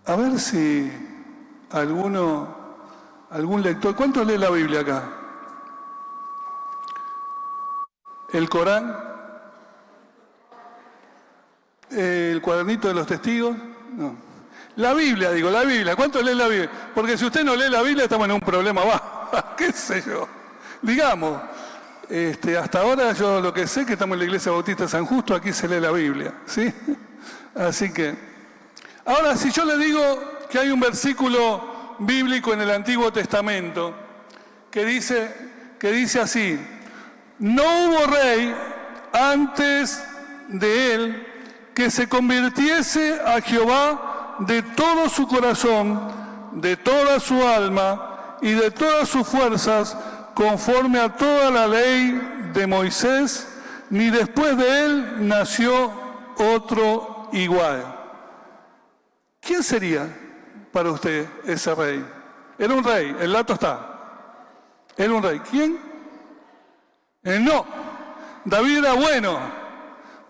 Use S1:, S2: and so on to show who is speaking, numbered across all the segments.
S1: A ver si algún lector... ¿Cuánto lee la Biblia acá? ¿El Corán? ¿El cuadernito de los testigos? No. La Biblia, digo, la Biblia. ¿Cuánto lee la Biblia? Porque si usted no lee la Biblia, estamos en un problema. ¿Qué sé yo? Digamos, hasta ahora yo lo que sé que estamos en la Iglesia Bautista de San Justo, aquí se lee la Biblia, ¿sí? Así que... Ahora, si yo le digo que hay un versículo bíblico en el Antiguo Testamento que dice así: no hubo rey antes de él que se convirtiese a Jehová de todo su corazón, de toda su alma y de todas sus fuerzas, conforme a toda la ley de Moisés, ni después de él nació otro igual. ¿Quién sería para usted ese rey? Era un rey, el dato está. Era un rey. ¿Quién? No. David era bueno,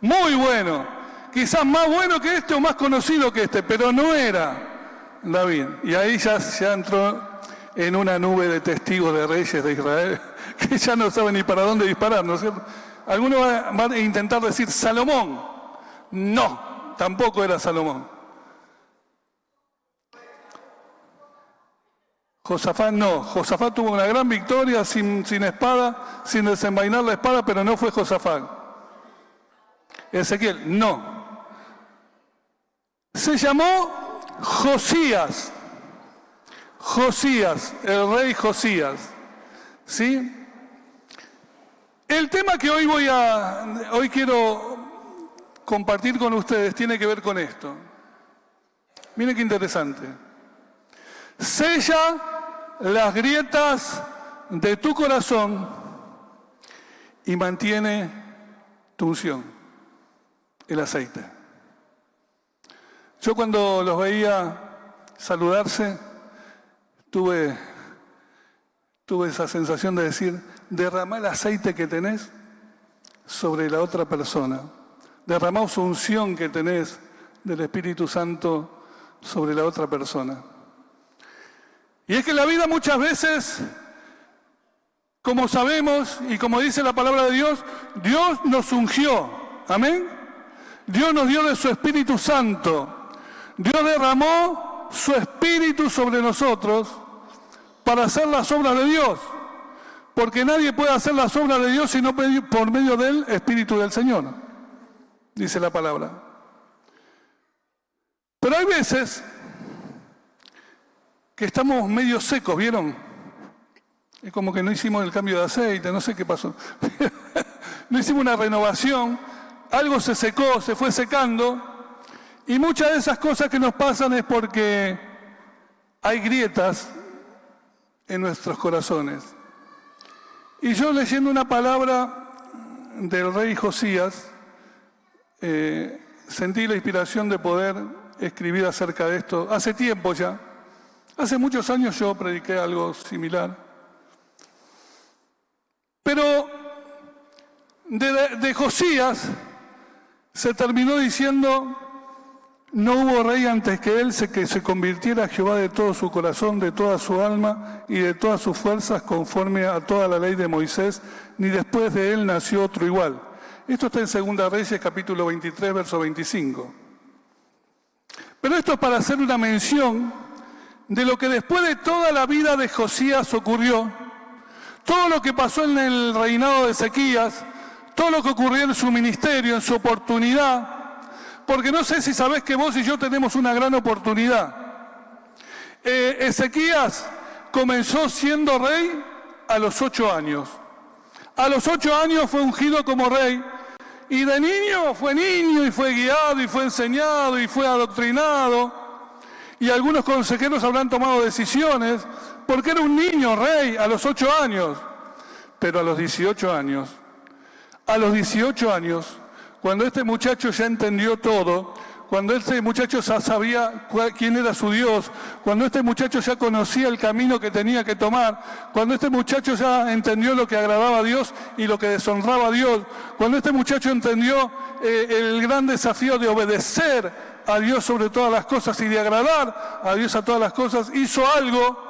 S1: muy bueno. Quizás más bueno que este o más conocido que este, pero no era David. Y ahí ya entró en una nube de testigos de reyes de Israel que ya no saben ni para dónde disparar, ¿no es cierto? Algunos van a intentar decir Salomón. No, tampoco era Salomón. Josafat no. Josafat tuvo una gran victoria sin espada, sin desenvainar la espada, pero no fue Josafat. Ezequiel, no. Se llamó Josías. Josías, el rey Josías. ¿Sí? El tema que hoy quiero compartir con ustedes tiene que ver con esto. Miren qué interesante. Sella las grietas de tu corazón y mantiene tu unción, el aceite. Yo cuando los veía saludarse, tuve esa sensación de decir: derramá el aceite que tenés sobre la otra persona. Derramá su unción que tenés del Espíritu Santo sobre la otra persona. Y es que en la vida muchas veces, como sabemos y como dice la palabra de Dios, Dios nos ungió. Amén. Dios nos dio de su Espíritu Santo. Dios derramó su Espíritu sobre nosotros para hacer las obras de Dios. Porque nadie puede hacer las obras de Dios sino por medio del Espíritu del Señor, dice la palabra. Pero hay veces que estamos medio secos, ¿vieron? Es como que no hicimos el cambio de aceite, no sé qué pasó. No hicimos una renovación, algo se secó, se fue secando, y muchas de esas cosas que nos pasan es porque hay grietas en nuestros corazones. Y yo leyendo una palabra del rey Josías, sentí la inspiración de poder escribir acerca de esto. Hace tiempo ya, hace muchos años yo prediqué algo similar. Pero de Josías se terminó diciendo: no hubo rey antes que él que se convirtiera a Jehová de todo su corazón, de toda su alma y de todas sus fuerzas, conforme a toda la ley de Moisés, ni después de él nació otro igual. Esto está en 2 Reyes, capítulo 23, verso 25. Pero esto es para hacer una mención de lo que después de toda la vida de Josías ocurrió, todo lo que pasó en el reinado de Ezequías, todo lo que ocurrió en su ministerio, en su oportunidad. Porque no sé si sabés que vos y yo tenemos una gran oportunidad. Ezequías comenzó siendo rey a los 8 años. A los 8 años fue ungido como rey. Y de niño y fue guiado y fue enseñado y fue adoctrinado. Y algunos consejeros habrán tomado decisiones porque era un niño rey a los 8 años. Pero a los 18 años, cuando este muchacho ya entendió todo, cuando este muchacho ya sabía quién era su Dios, cuando este muchacho ya conocía el camino que tenía que tomar, cuando este muchacho ya entendió lo que agradaba a Dios y lo que deshonraba a Dios, cuando este muchacho entendió el gran desafío de obedecer a Dios sobre todas las cosas y de agradar a Dios a todas las cosas, hizo algo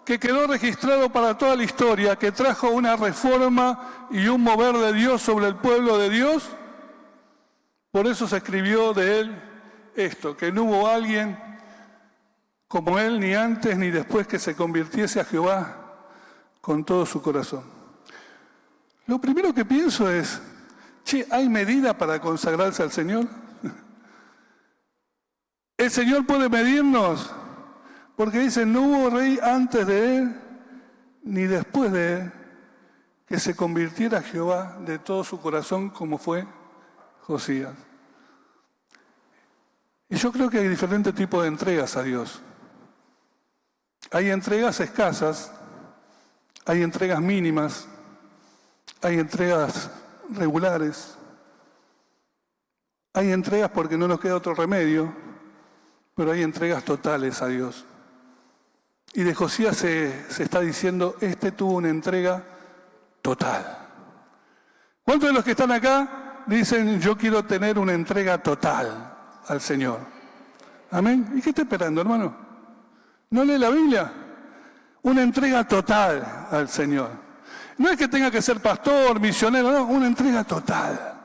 S1: que quedó registrado para toda la historia, que trajo una reforma y un mover de Dios sobre el pueblo de Dios. Por eso se escribió de él esto, que no hubo alguien como él ni antes ni después que se convirtiese a Jehová con todo su corazón. Lo primero que pienso es, ¿hay medida para consagrarse al Señor? El Señor puede medirnos, porque dice, no hubo rey antes de él ni después de él que se convirtiera a Jehová de todo su corazón como fue Josías. Y yo creo que hay diferentes tipos de entregas a Dios. Hay entregas escasas, hay entregas mínimas, hay entregas regulares, hay entregas porque no nos queda otro remedio, pero hay entregas totales a Dios. Y de Josías se está diciendo, tuvo una entrega total. ¿Cuántos de los que están acá dicen, yo quiero tener una entrega total al Señor? Amén. ¿Y qué está esperando, hermano? ¿No lee la Biblia? Una entrega total al Señor. No es que tenga que ser pastor, misionero, no, una entrega total.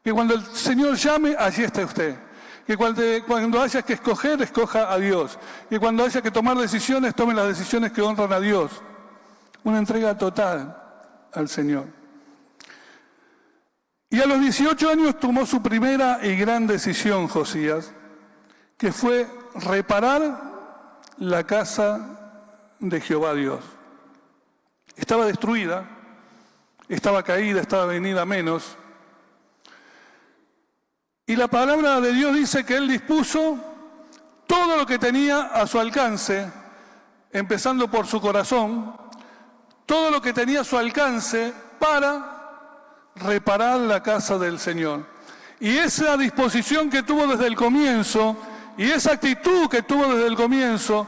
S1: Que cuando el Señor llame, allí esté usted. Que cuando haya que escoger, escoja a Dios. Que cuando haya que tomar decisiones, tome las decisiones que honran a Dios. Una entrega total al Señor. Y a los 18 años tomó su primera y gran decisión, Josías, que fue reparar la casa de Jehová Dios. Estaba destruida, estaba caída, estaba venida a menos. Y la palabra de Dios dice que Él dispuso todo lo que tenía a su alcance, empezando por su corazón, todo lo que tenía a su alcance para reparar la casa del Señor. Y esa disposición que tuvo desde el comienzo, y esa actitud que tuvo desde el comienzo,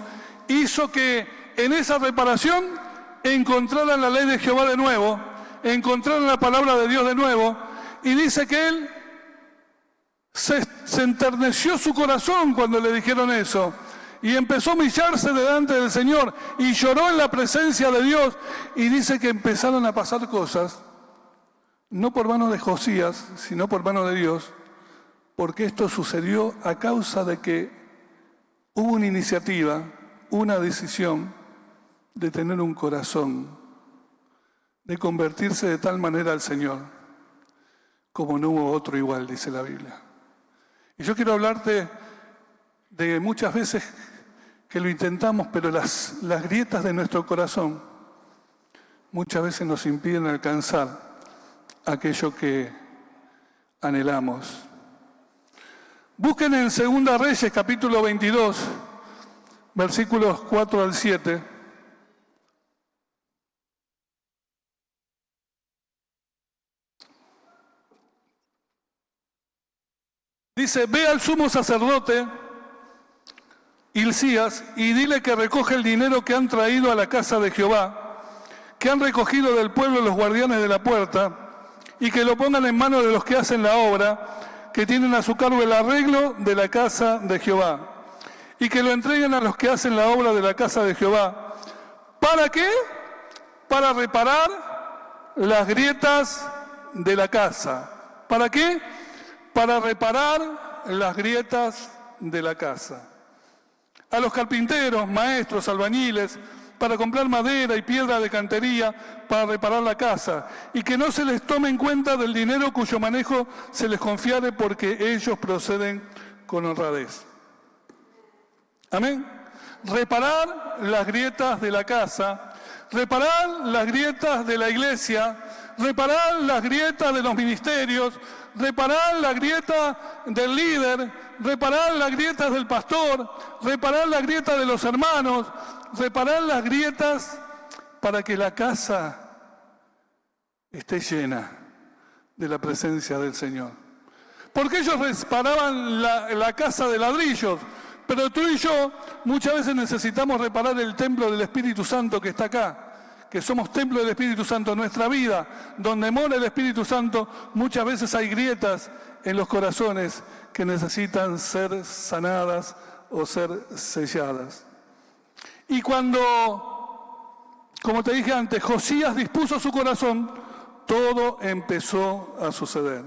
S1: hizo que en esa reparación encontraran la ley de Jehová de nuevo, encontraran la palabra de Dios de nuevo, y dice que él se enterneció su corazón cuando le dijeron eso, y empezó a humillarse delante del Señor, y lloró en la presencia de Dios, y dice que empezaron a pasar cosas, no por mano de Josías, sino por mano de Dios, porque esto sucedió a causa de que hubo una iniciativa, una decisión de tener un corazón, de convertirse de tal manera al Señor, como no hubo otro igual, dice la Biblia. Y yo quiero hablarte de muchas veces que lo intentamos, pero las grietas de nuestro corazón muchas veces nos impiden alcanzar aquello que anhelamos. Busquen en 2 Reyes, capítulo 22, versículos 4 al 7. Dice, ve al sumo sacerdote Hilcías y dile que recoge el dinero que han traído a la casa de Jehová, que han recogido del pueblo los guardianes de la puerta, y que lo pongan en manos de los que hacen la obra, que tienen a su cargo el arreglo de la casa de Jehová, y que lo entreguen a los que hacen la obra de la casa de Jehová. ¿Para qué? Para reparar las grietas de la casa. ¿Para qué? Para reparar las grietas de la casa. A los carpinteros, maestros, albañiles, para comprar madera y piedra de cantería para reparar la casa, y que no se les tome en cuenta del dinero cuyo manejo se les confiare, porque ellos proceden con honradez. Amén. Reparar las grietas de la casa, reparar las grietas de la iglesia, reparar las grietas de los ministerios, reparar la grieta del líder, reparar las grietas del pastor, reparar las grietas de los hermanos, reparar las grietas para que la casa esté llena de la presencia del Señor. Porque ellos reparaban la casa de ladrillos, pero tú y yo muchas veces necesitamos reparar el templo del Espíritu Santo que está acá, que somos templo del Espíritu Santo. En nuestra vida, donde mora el Espíritu Santo, muchas veces hay grietas en los corazones que necesitan ser sanadas o ser selladas. Y cuando, como te dije antes, Josías dispuso su corazón, todo empezó a suceder.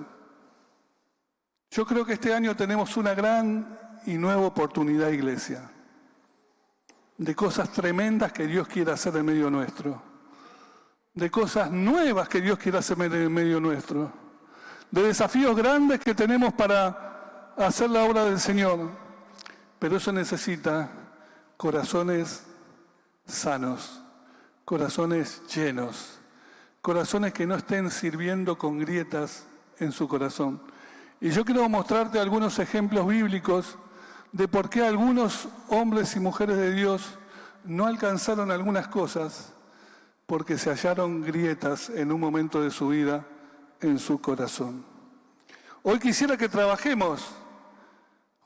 S1: Yo creo que este año tenemos una gran y nueva oportunidad, iglesia, de cosas tremendas que Dios quiere hacer en medio nuestro, de cosas nuevas que Dios quiere hacer en medio nuestro, de desafíos grandes que tenemos para hacer la obra del Señor. Pero eso necesita corazones sanos, corazones llenos, corazones que no estén sirviendo con grietas en su corazón. Y yo quiero mostrarte algunos ejemplos bíblicos de por qué algunos hombres y mujeres de Dios no alcanzaron algunas cosas porque se hallaron grietas en un momento de su vida en su corazón. Hoy quisiera que trabajemos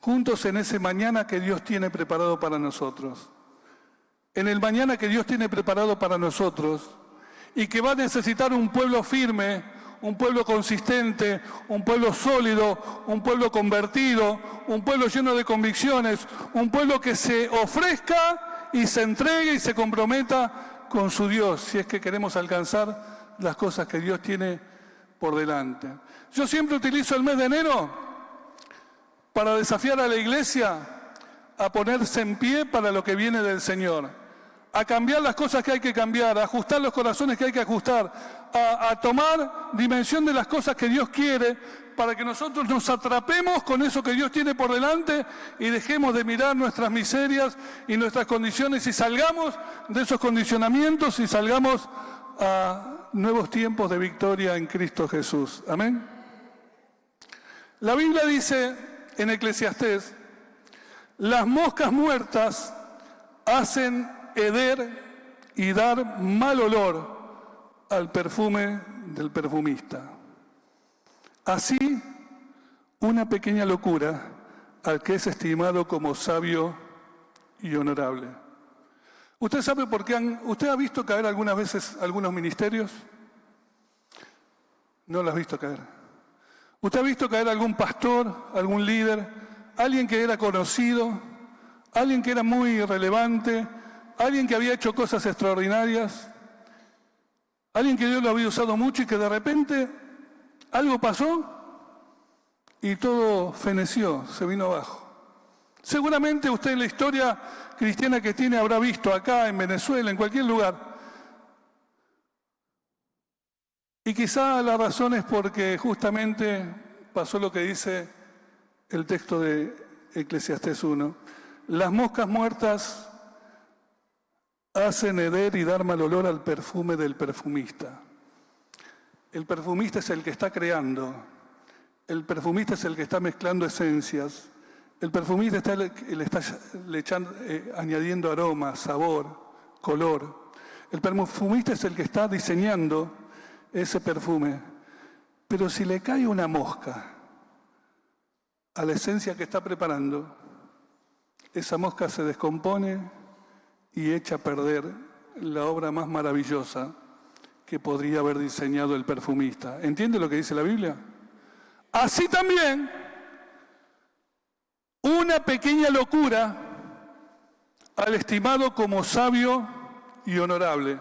S1: juntos en ese mañana que Dios tiene preparado para nosotros. En el mañana que Dios tiene preparado para nosotros y que va a necesitar un pueblo firme, un pueblo consistente, un pueblo sólido, un pueblo convertido, un pueblo lleno de convicciones, un pueblo que se ofrezca y se entregue y se comprometa con su Dios, si es que queremos alcanzar las cosas que Dios tiene por delante. Yo siempre utilizo el mes de enero para desafiar a la iglesia a ponerse en pie para lo que viene del Señor, a cambiar las cosas que hay que cambiar, a ajustar los corazones que hay que ajustar, a tomar dimensión de las cosas que Dios quiere, para que nosotros nos atrapemos con eso que Dios tiene por delante y dejemos de mirar nuestras miserias y nuestras condiciones y salgamos de esos condicionamientos y salgamos a nuevos tiempos de victoria en Cristo Jesús. Amén. La Biblia dice en Eclesiastés: las moscas muertas hacen heder y dar mal olor al perfume del perfumista. Así, una pequeña locura al que es estimado como sabio y honorable. ¿Usted sabe por qué usted ha visto caer algunas veces algunos ministerios? No lo has visto caer. ¿Usted ha visto caer algún pastor, algún líder, alguien que era conocido, alguien que era muy relevante, alguien que había hecho cosas extraordinarias, alguien que Dios lo había usado mucho y que de repente algo pasó y todo feneció, se vino abajo? Seguramente usted en la historia cristiana que tiene habrá visto acá, en Venezuela, en cualquier lugar. Y quizá la razón es porque justamente pasó lo que dice el texto de Eclesiastés 1. Las moscas muertas hacen heder y dar mal olor al perfume del perfumista. El perfumista es el que está creando, el perfumista es el que está mezclando esencias, el perfumista le está añadiendo aroma, sabor, color. El perfumista es el que está diseñando ese perfume. Pero si le cae una mosca a la esencia que está preparando, esa mosca se descompone y echa a perder la obra más maravillosa que podría haber diseñado el perfumista. ¿Entiende lo que dice la Biblia? Así también, una pequeña locura al estimado como sabio y honorable.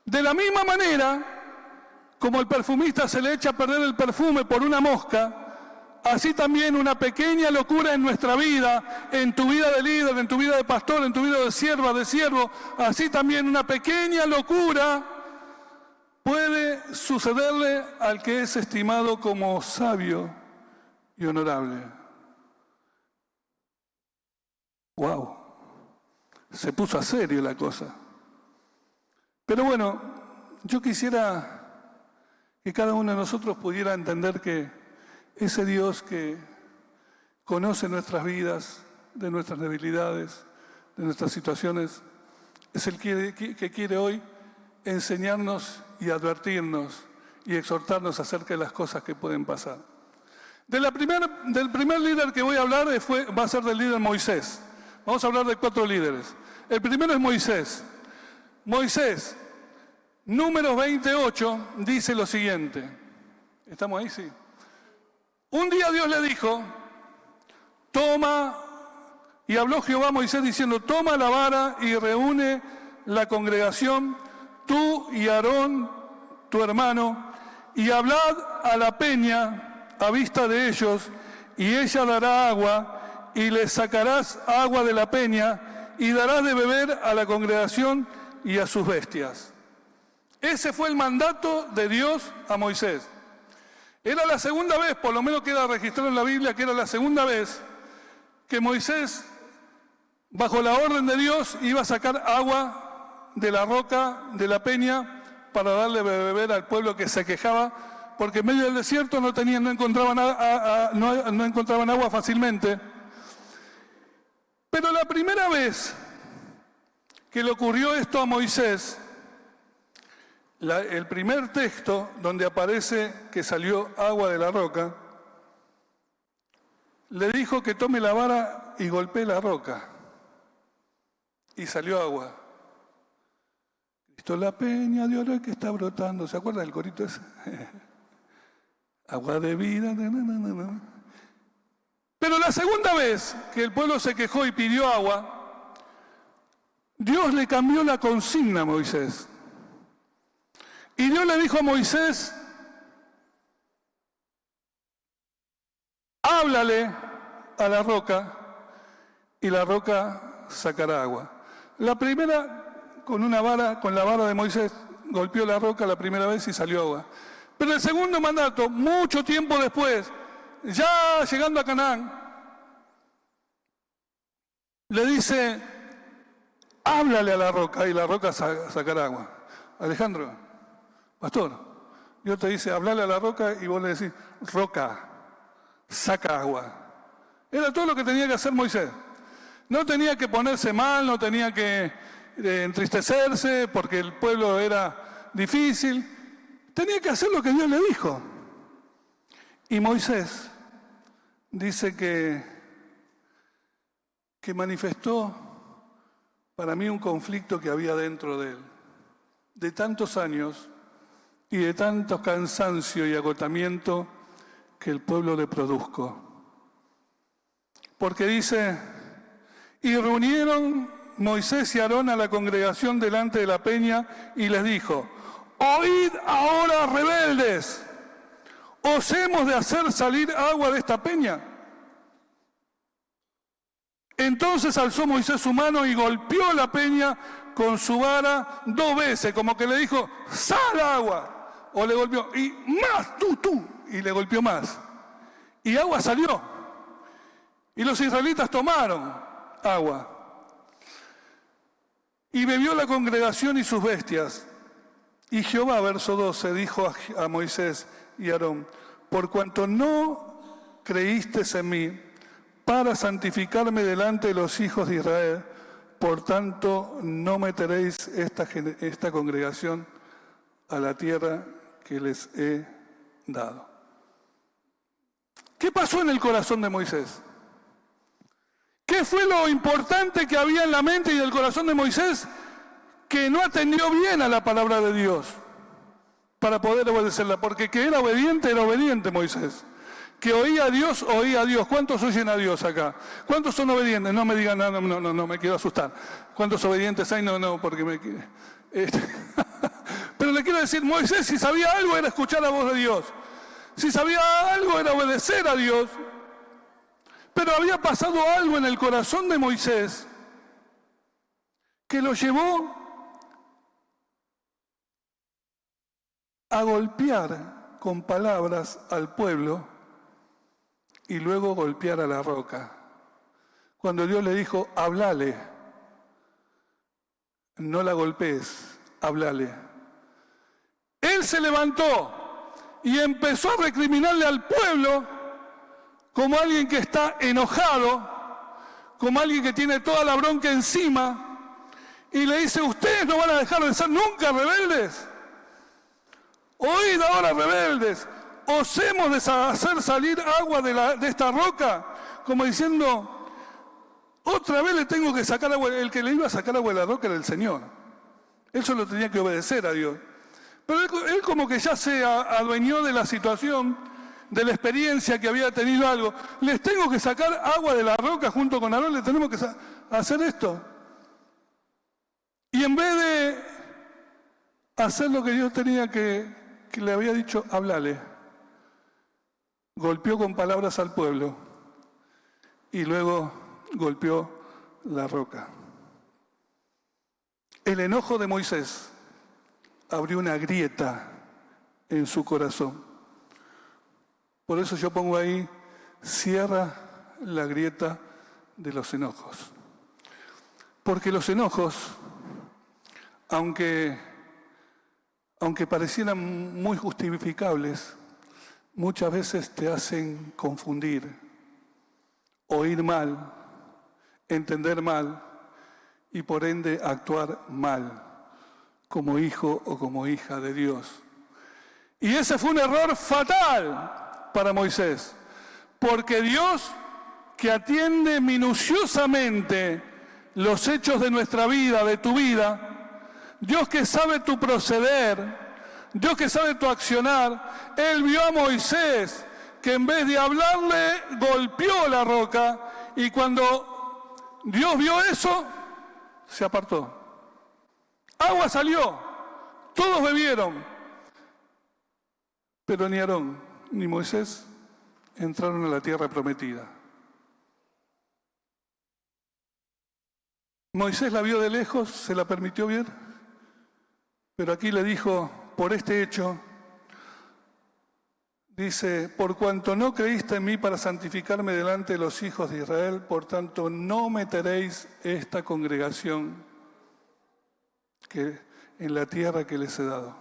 S1: De la misma manera, como el perfumista se le echa a perder el perfume por una mosca, así también una pequeña locura en nuestra vida, en tu vida de líder, en tu vida de pastor, en tu vida de sierva, de siervo, así también una pequeña locura puede sucederle al que es estimado como sabio y honorable. ¡Wow! Se puso a serio la cosa. Pero bueno, yo quisiera que cada uno de nosotros pudiera entender que ese Dios que conoce nuestras vidas, de nuestras debilidades, de nuestras situaciones, es el que quiere hoy enseñarnos y advertirnos y exhortarnos acerca de las cosas que pueden pasar. Del primer líder que voy a hablar va a ser del líder Moisés. Vamos a hablar de 4 líderes. El primero es Moisés. Moisés, Números 28, dice lo siguiente. ¿Estamos ahí? Sí. Un día Dios le dijo, toma, y habló Jehová a Moisés diciendo, toma la vara y reúne la congregación, tú y Aarón, tu hermano, y hablad a la peña a vista de ellos, y ella dará agua, y les sacarás agua de la peña, y darás de beber a la congregación y a sus bestias. Ese fue el mandato de Dios a Moisés. Era la segunda vez, por lo menos queda registrado en la Biblia, que era la segunda vez que Moisés, bajo la orden de Dios, iba a sacar agua de la roca, de la peña, para darle de beber al pueblo que se quejaba, porque en medio del desierto no encontraban agua fácilmente. Pero la primera vez que le ocurrió esto a Moisés, el primer texto donde aparece que salió agua de la roca, le dijo que tome la vara y golpee la roca. Y salió agua. Cristo la peña de oro que está brotando. ¿Se acuerdan del corito ese? Agua de vida. Pero la segunda vez que el pueblo se quejó y pidió agua, Dios le cambió la consigna a Moisés. Y Dios le dijo a Moisés, háblale a la roca y la roca sacará agua. La primera, con la vara de Moisés, golpeó la roca la primera vez y salió agua. Pero el segundo mandato, mucho tiempo después, ya llegando a Canaán, le dice, háblale a la roca y la roca sacará agua. Alejandro, pastor, Dios te dice, háblale a la roca y vos le decís, roca, saca agua. Era todo lo que tenía que hacer Moisés. No tenía que ponerse mal, no tenía que entristecerse porque el pueblo era difícil. Tenía que hacer lo que Dios le dijo. Y Moisés dice que manifestó para mí un conflicto que había dentro de él, de tantos años y de tanto cansancio y agotamiento que el pueblo le produjo. Porque dice, y reunieron Moisés y Aarón a la congregación delante de la peña y les dijo, oíd ahora, rebeldes, ¿os hemos de hacer salir agua de esta peña? Entonces alzó Moisés su mano y golpeó la peña con su vara 2 veces, como que le dijo, sal agua. O le golpeó, y más, tú, y le golpeó más. Y agua salió. Y los israelitas tomaron agua. Y bebió la congregación y sus bestias. Y Jehová, verso 12, dijo a Moisés y a Aarón, por cuanto no creísteis en mí, para santificarme delante de los hijos de Israel, por tanto no meteréis esta congregación a la tierra que les he dado. ¿Qué pasó en el corazón de Moisés? ¿Qué fue lo importante que había en la mente y en el corazón de Moisés que no atendió bien a la palabra de Dios para poder obedecerla? Porque que era obediente Moisés. Que oía a Dios. ¿Cuántos oyen a Dios acá? ¿Cuántos son obedientes? No me digan, no, me quiero asustar. ¿Cuántos obedientes hay? No, porque me... Pero le quiero decir, Moisés, si sabía algo era escuchar la voz de Dios. Si sabía algo era obedecer a Dios. Pero había pasado algo en el corazón de Moisés que lo llevó a golpear con palabras al pueblo y luego golpear a la roca. Cuando Dios le dijo, háblale, no la golpees, háblale. Él se levantó y empezó a recriminarle al pueblo como alguien que está enojado, como alguien que tiene toda la bronca encima, y le dice, ustedes no van a dejar de ser nunca rebeldes. Oíd ahora, rebeldes, ¿os hemos de hacer salir agua de esta roca? Como diciendo, otra vez le tengo que sacar agua. El que le iba a sacar agua de la roca era el Señor. Él solo tenía que obedecer a Dios. Pero él como que ya se adueñó de la situación, de la experiencia que había tenido algo. Les tengo que sacar agua de la roca junto con Aarón, les tenemos que hacer esto. Y en vez de hacer lo que Dios tenía que le había dicho, háblale, golpeó con palabras al pueblo y luego golpeó la roca. El enojo de Moisés abrió una grieta en su corazón. Por eso yo pongo ahí, cierra la grieta de los enojos. Porque los enojos, aunque parecieran muy justificables, muchas veces te hacen confundir, oír mal, entender mal y por ende actuar mal como hijo o como hija de Dios. Y ese fue un error fatal para Moisés, porque Dios, que atiende minuciosamente los hechos de nuestra vida, de tu vida, Dios que sabe tu proceder, Dios que sabe tu accionar, Él vio a Moisés que en vez de hablarle, golpeó la roca, y cuando Dios vio eso, se apartó. Agua salió, todos bebieron, pero ni Aarón ni Moisés entraron a la tierra prometida. Moisés la vio de lejos, se la permitió ver, pero aquí le dijo, por este hecho, dice, por cuanto no creíste en mí para santificarme delante de los hijos de Israel, por tanto no meteréis esta congregación que en la tierra que les he dado.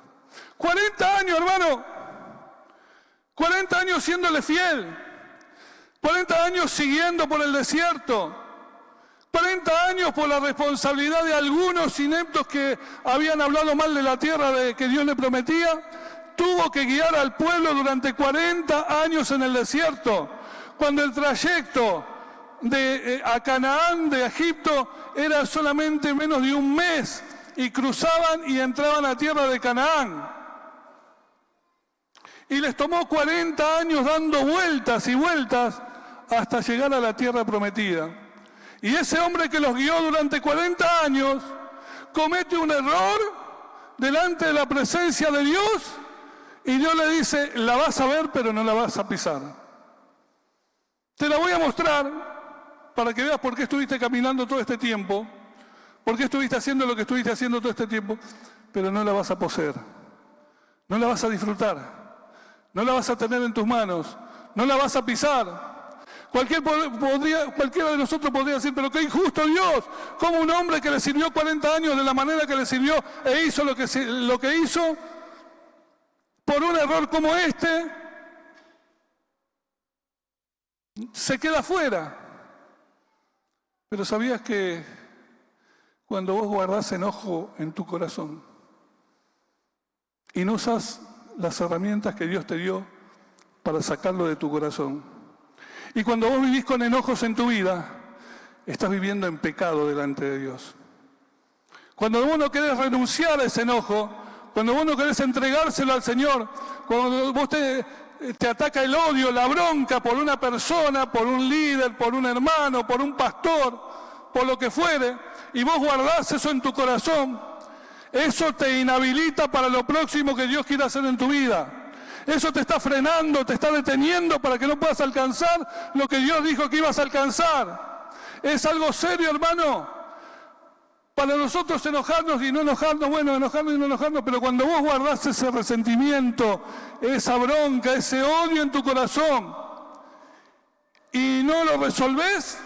S1: 40 años, hermano, 40 años siéndole fiel, 40 años siguiendo por el desierto, 40 años por la responsabilidad de algunos ineptos que habían hablado mal de la tierra que Dios le prometía. Tuvo que guiar al pueblo durante 40 años en el desierto, cuando el trayecto a Canaán de Egipto era solamente menos de un mes, y cruzaban y entraban a tierra de Canaán. Y les tomó 40 años dando vueltas y vueltas hasta llegar a la tierra prometida. Y ese hombre que los guió durante 40 años comete un error delante de la presencia de Dios, y Dios le dice, la vas a ver pero no la vas a pisar. Te la voy a mostrar para que veas por qué estuviste caminando todo este tiempo, por qué estuviste haciendo lo que estuviste haciendo todo este tiempo, pero no la vas a poseer, no la vas a disfrutar, no la vas a tener en tus manos, no la vas a pisar. Cualquiera de nosotros podría decir, pero qué injusto Dios, como un hombre que le sirvió 40 años de la manera que le sirvió e hizo lo que hizo, por un error como este, se queda fuera. Pero ¿sabías que cuando vos guardás enojo en tu corazón y no usas las herramientas que Dios te dio para sacarlo de tu corazón, y cuando vos vivís con enojos en tu vida, estás viviendo en pecado delante de Dios? Cuando vos no querés renunciar a ese enojo, cuando vos no querés entregárselo al Señor, cuando vos te ataca el odio, la bronca por una persona, por un líder, por un hermano, por un pastor, por lo que fuere, y vos guardás eso en tu corazón, eso te inhabilita para lo próximo que Dios quiere hacer en tu vida. Eso te está frenando, te está deteniendo para que no puedas alcanzar lo que Dios dijo que ibas a alcanzar. Es algo serio, hermano. Para nosotros enojarnos y no enojarnos, bueno, enojarnos y no enojarnos, pero cuando vos guardás ese resentimiento, esa bronca, ese odio en tu corazón y no lo resolvés,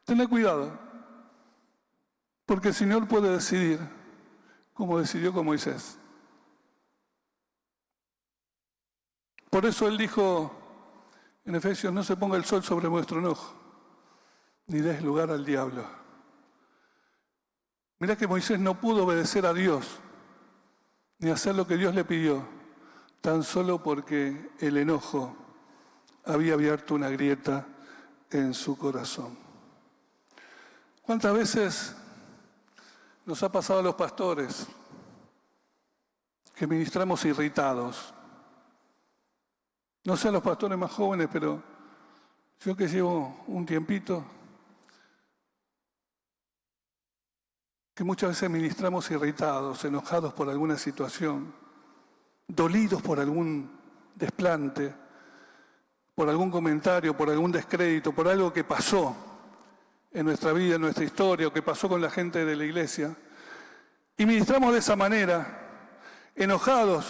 S1: tené cuidado. Porque el Señor puede decidir como decidió con Moisés. Por eso Él dijo en Efesios, no se ponga el sol sobre vuestro enojo, ni des lugar al diablo. Mirá que Moisés no pudo obedecer a Dios, ni hacer lo que Dios le pidió, tan solo porque el enojo había abierto una grieta en su corazón. ¿Cuántas veces nos ha pasado a los pastores que ministramos irritados? No sé a los pastores más jóvenes, pero yo que llevo un tiempito, que muchas veces ministramos irritados, enojados por alguna situación, dolidos por algún desplante, por algún comentario, por algún descrédito, por algo que pasó en nuestra vida, en nuestra historia, o que pasó con la gente de la iglesia. Y ministramos de esa manera, enojados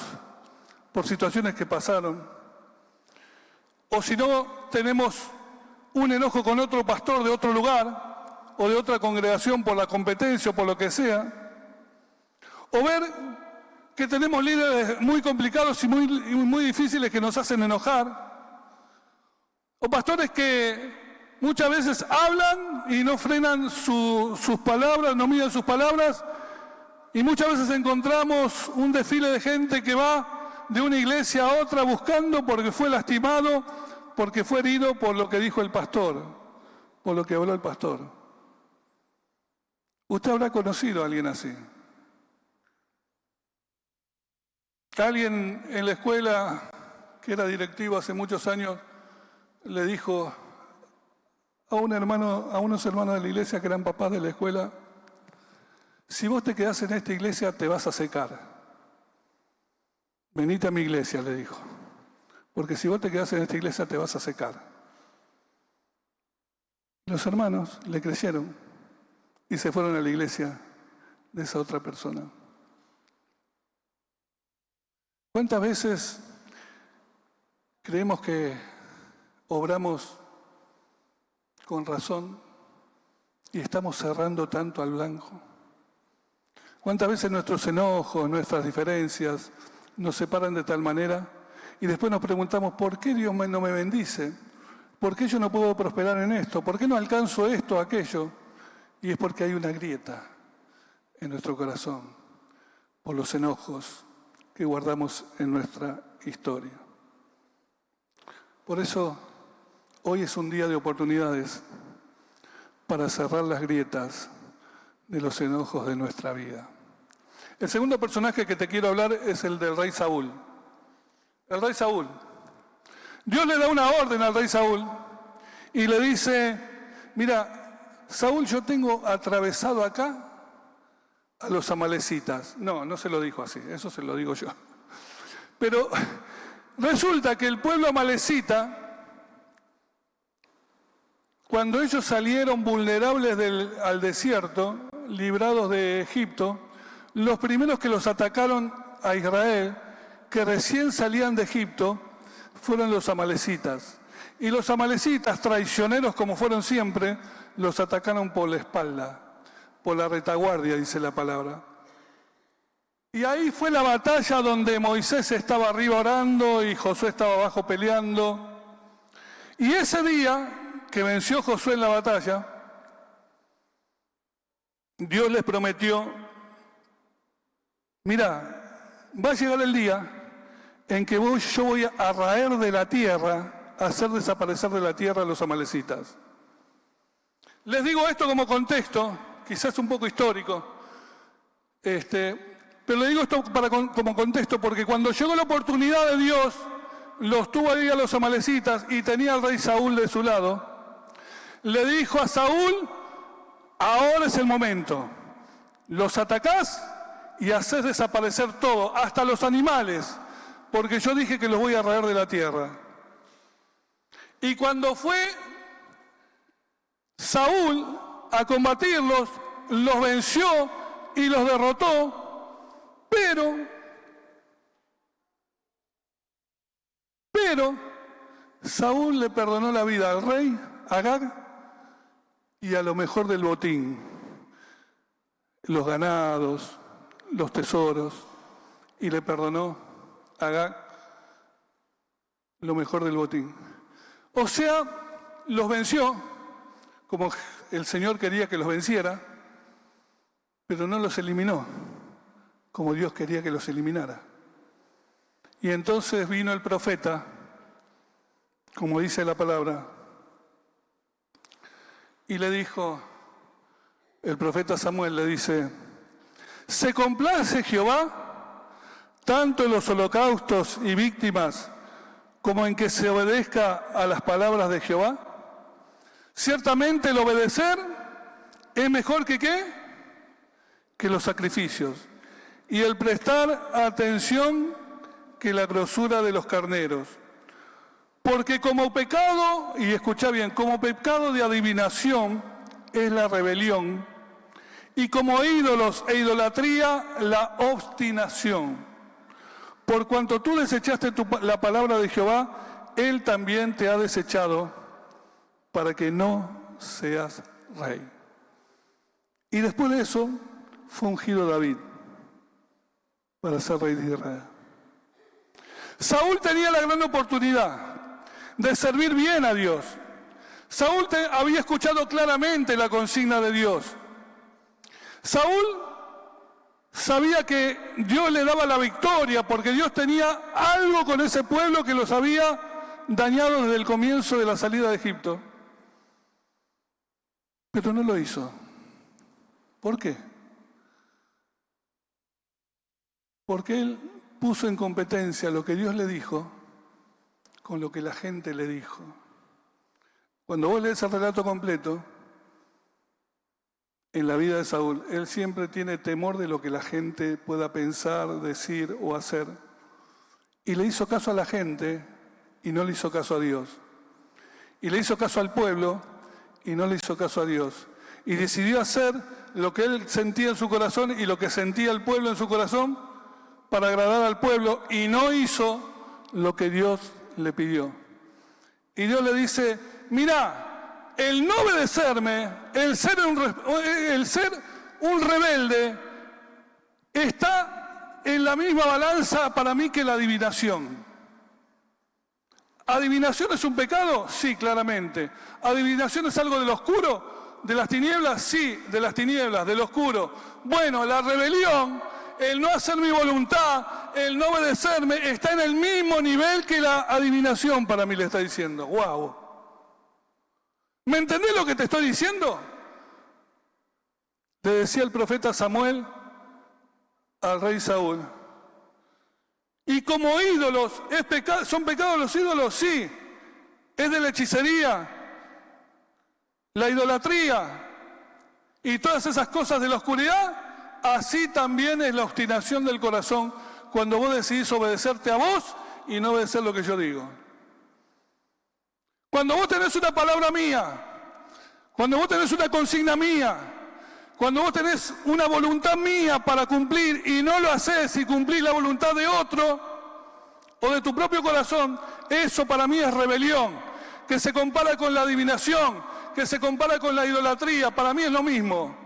S1: por situaciones que pasaron. O si no, tenemos un enojo con otro pastor de otro lugar o de otra congregación por la competencia o por lo que sea. O ver que tenemos líderes muy complicados y muy difíciles que nos hacen enojar. O pastores que muchas veces hablan y no frenan sus palabras, no miden sus palabras. Y muchas veces encontramos un desfile de gente que va de una iglesia a otra buscando porque fue lastimado, porque fue herido por lo que dijo el pastor, por lo que habló el pastor. Usted habrá conocido a alguien así. Alguien en la escuela, que era directivo hace muchos años, le dijo a unos hermanos de la iglesia que eran papás de la escuela: si vos te quedás en esta iglesia te vas a secar. Venite a mi iglesia, le dijo, porque si vos te quedás en esta iglesia te vas a secar. Los hermanos le creyeron y se fueron a la iglesia de esa otra persona. ¿Cuántas veces creemos que obramos con razón y estamos cerrando tanto al blanco? ¿Cuántas veces nuestros enojos, nuestras diferencias nos separan de tal manera y después nos preguntamos: ¿por qué Dios no me bendice? ¿Por qué yo no puedo prosperar en esto? ¿Por qué no alcanzo esto o aquello? Y es porque hay una grieta en nuestro corazón por los enojos que guardamos en nuestra historia. Por eso, hoy es un día de oportunidades para cerrar las grietas de los enojos de nuestra vida. El segundo personaje que te quiero hablar es el del rey Saúl. El rey Saúl. Dios le da una orden al rey Saúl y le dice: mira, Saúl, yo tengo atravesado acá a los amalecitas. No se lo dijo así, eso se lo digo yo. Pero resulta que el pueblo amalecita, cuando ellos salieron vulnerables al desierto, librados de Egipto, los primeros que los atacaron a Israel, que recién salían de Egipto, fueron los amalecitas. Y los amalecitas, traicioneros como fueron siempre, los atacaron por la espalda, por la retaguardia, dice la palabra. Y ahí fue la batalla donde Moisés estaba arriba orando y Josué estaba abajo peleando. Y ese día que venció Josué en la batalla, Dios les prometió: mira, va a llegar el día en que yo voy a raer de la tierra, a hacer desaparecer de la tierra a los amalecitas. Les digo esto como contexto, quizás un poco histórico, pero le digo esto como contexto porque cuando llegó la oportunidad de Dios, los tuvo ahí a los amalecitas y tenía al rey Saúl de su lado, le dijo a Saúl: ahora es el momento, los atacás y haces desaparecer todo, hasta los animales, porque yo dije que los voy a raer de la tierra. Y cuando fue Saúl a combatirlos, los venció y los derrotó, pero Saúl le perdonó la vida al rey Agag y a lo mejor del botín, los ganados, los tesoros, y le perdonó a Agag lo mejor del botín. O sea, los venció como el Señor quería que los venciera, pero no los eliminó como Dios quería que los eliminara. Y entonces vino el profeta, como dice la palabra, y le dijo, el profeta Samuel le dice: ¿se complace Jehová tanto en los holocaustos y víctimas como en que se obedezca a las palabras de Jehová? Ciertamente el obedecer es mejor que ¿qué? Que los sacrificios, y el prestar atención que la grosura de los carneros. Porque como pecado, y escucha bien, como pecado de adivinación es la rebelión, y como ídolos e idolatría la obstinación. Por cuanto tú desechaste la palabra de Jehová, Él también te ha desechado para que no seas rey. Y después de eso fue ungido David para ser rey de Israel. Saúl tenía la gran oportunidad de servir bien a Dios. Saúl había escuchado claramente la consigna de Dios. Saúl sabía que Dios le daba la victoria porque Dios tenía algo con ese pueblo que los había dañado desde el comienzo de la salida de Egipto. Pero no lo hizo. ¿Por qué? Porque él puso en competencia lo que Dios le dijo con lo que la gente le dijo. Cuando vos lees el relato completo, en la vida de Saúl, él siempre tiene temor de lo que la gente pueda pensar, decir o hacer. Y le hizo caso a la gente y no le hizo caso a Dios. Y le hizo caso al pueblo y no le hizo caso a Dios. Y decidió hacer lo que él sentía en su corazón y lo que sentía el pueblo en su corazón para agradar al pueblo, y no hizo lo que Dios le pidió. Y Dios le dice, mira, el no obedecerme, el ser un rebelde, está en la misma balanza para mí que la adivinación. ¿Adivinación es un pecado? Sí, claramente. ¿Adivinación es algo del oscuro? ¿De las tinieblas? Sí, de las tinieblas, del oscuro. Bueno, la rebelión, el no hacer mi voluntad, el no obedecerme, está en el mismo nivel que la adivinación, para mí le está diciendo. ¡Wow! ¿Me entendés lo que te estoy diciendo? Le decía el profeta Samuel al rey Saúl. Y como ídolos, ¿son pecados los ídolos? Sí. Es de la hechicería, la idolatría y todas esas cosas de la oscuridad. Así también es la obstinación del corazón cuando vos decidís obedecerte a vos y no obedecer lo que yo digo. Cuando vos tenés una palabra mía, cuando vos tenés una consigna mía, cuando vos tenés una voluntad mía para cumplir y no lo hacés y cumplís la voluntad de otro o de tu propio corazón, eso para mí es rebelión, que se compara con la adivinación, que se compara con la idolatría. Para mí es lo mismo.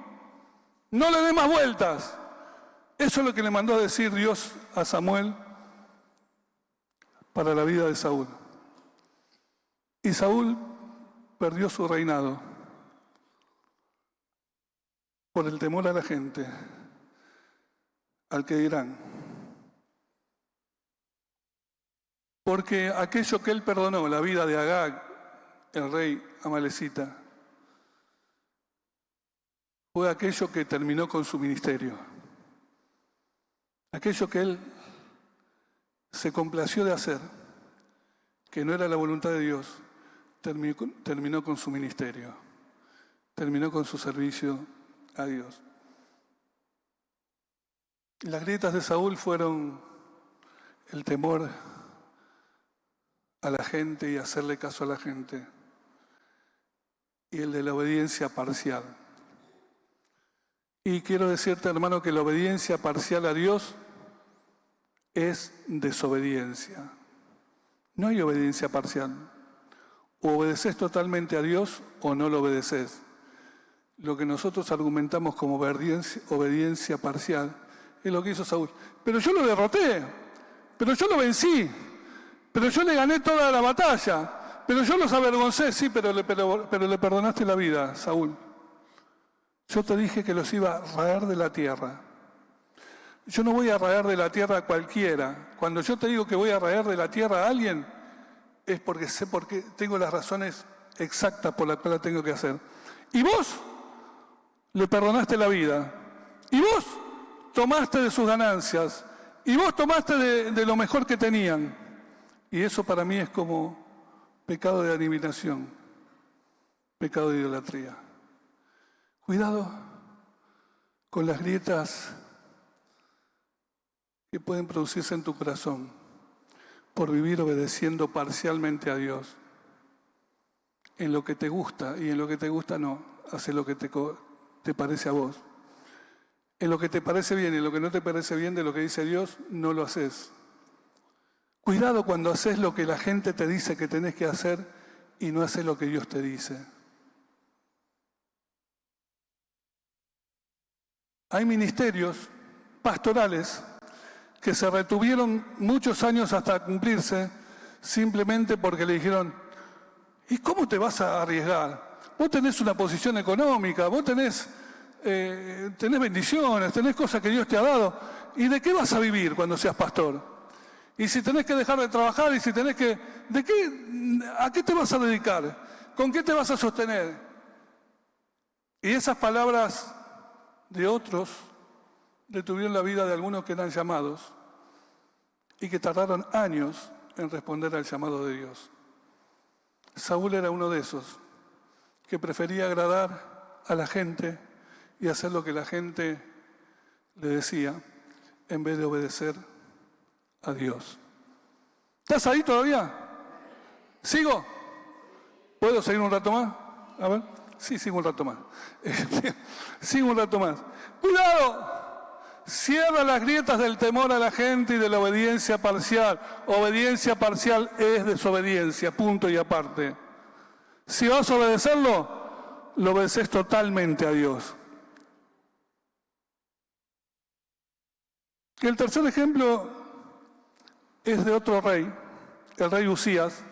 S1: No le dé más vueltas. Eso es lo que le mandó a decir Dios a Samuel para la vida de Saúl. Y Saúl perdió su reinado por el temor a la gente, al que dirán. Porque aquello que él perdonó, la vida de Agag, el rey amalecita, fue aquello que terminó con su ministerio. Aquello que él se complació de hacer, que no era la voluntad de Dios, terminó con su ministerio, terminó con su servicio a Dios. Las grietas de Saúl fueron el temor a la gente y hacerle caso a la gente, y el de la obediencia parcial. Y quiero decirte, hermano, que la obediencia parcial a Dios es desobediencia. No hay obediencia parcial. O obedeces totalmente a Dios o no lo obedeces. Lo que nosotros argumentamos como obediencia parcial es lo que hizo Saúl. Pero yo lo derroté, pero yo lo vencí, pero yo le gané toda la batalla, pero yo los avergoncé, sí, pero le perdonaste la vida, Saúl. Yo te dije que los iba a raer de la tierra. Yo no voy a raer de la tierra a cualquiera. Cuando yo te digo que voy a raer de la tierra a alguien, es porque sé por qué tengo las razones exactas por las cuales la tengo que hacer. Y vos le perdonaste la vida. Y vos tomaste de sus ganancias. Y vos tomaste de lo mejor que tenían. Y eso para mí es como pecado de adivinación, pecado de idolatría. Cuidado con las grietas que pueden producirse en tu corazón por vivir obedeciendo parcialmente a Dios. En lo que te gusta y en lo que te gusta no, hace lo que te parece a vos. En lo que te parece bien y en lo que no te parece bien de lo que dice Dios, no lo haces. Cuidado cuando haces lo que la gente te dice que tenés que hacer y no haces lo que Dios te dice. Hay ministerios pastorales que se retuvieron muchos años hasta cumplirse simplemente porque le dijeron: ¿y cómo te vas a arriesgar? Vos tenés una posición económica, vos tenés bendiciones, tenés cosas que Dios te ha dado. ¿Y de qué vas a vivir cuando seas pastor? Y si tenés que dejar de trabajar, y si tenés que... ¿A qué te vas a dedicar? ¿Con qué te vas a sostener? Y esas palabras de otros detuvieron la vida de algunos que eran llamados y que tardaron años en responder al llamado de Dios. Saúl era uno de esos que prefería agradar a la gente y hacer lo que la gente le decía en vez de obedecer a Dios. ¿Estás ahí todavía? ¿Sigo? ¿Puedo seguir un rato más? A ver. Sí, sigo un rato más. Sigo un rato más. ¡Cuidado! Cierra las grietas del temor a la gente y de la obediencia parcial. Obediencia parcial es desobediencia, punto y aparte. Si vas a obedecerlo, lo obedeces totalmente a Dios. El tercer ejemplo es de otro rey, el rey Usías.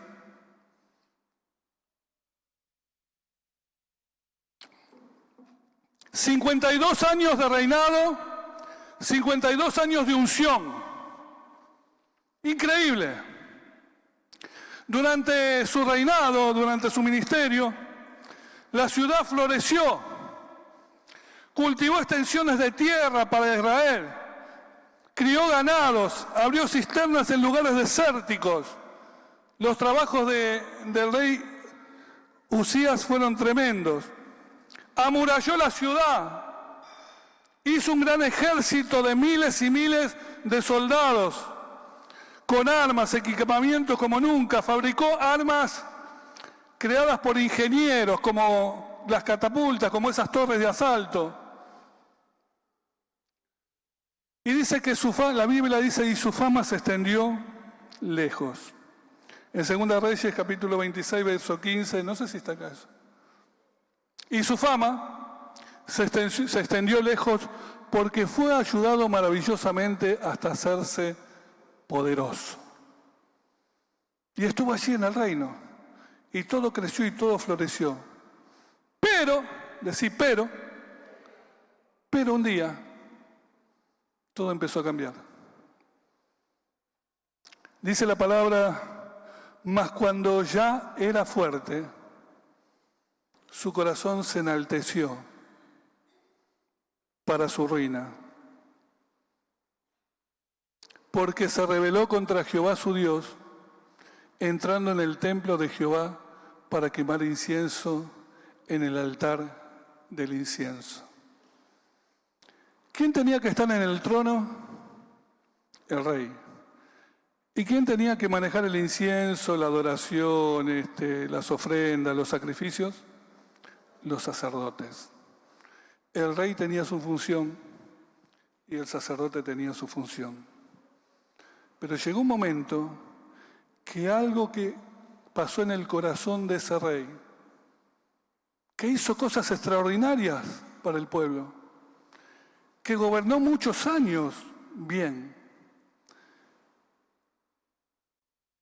S1: $52 años de reinado, 52 años de unción. Increíble. Durante su reinado, durante su ministerio, la ciudad floreció, cultivó extensiones de tierra para Israel, crió ganados, abrió cisternas en lugares desérticos. Los trabajos del rey Usías fueron tremendos. Amuralló la ciudad, hizo un gran ejército de miles y miles de soldados, con armas, equipamientos como nunca. Fabricó armas creadas por ingenieros, como las catapultas, como esas torres de asalto. Y dice que la Biblia dice, y su fama se extendió lejos. En 2 Reyes, capítulo 26, verso 15, no sé si está acá eso. Y su fama se extendió lejos porque fue ayudado maravillosamente hasta hacerse poderoso. Y estuvo allí en el reino. Y todo creció y todo floreció. Pero un día todo empezó a cambiar. Dice la palabra: mas cuando ya era fuerte, su corazón se enalteció para su ruina, porque se rebeló contra Jehová su Dios, entrando en el templo de Jehová para quemar incienso en el altar del incienso. ¿Quién tenía que estar en el trono? El rey. ¿Y quién tenía que manejar el incienso, la adoración, las ofrendas, los sacrificios? Los sacerdotes. El rey tenía su función y el sacerdote tenía su función. Pero llegó un momento que algo que pasó en el corazón de ese rey, que hizo cosas extraordinarias para el pueblo, que gobernó muchos años bien,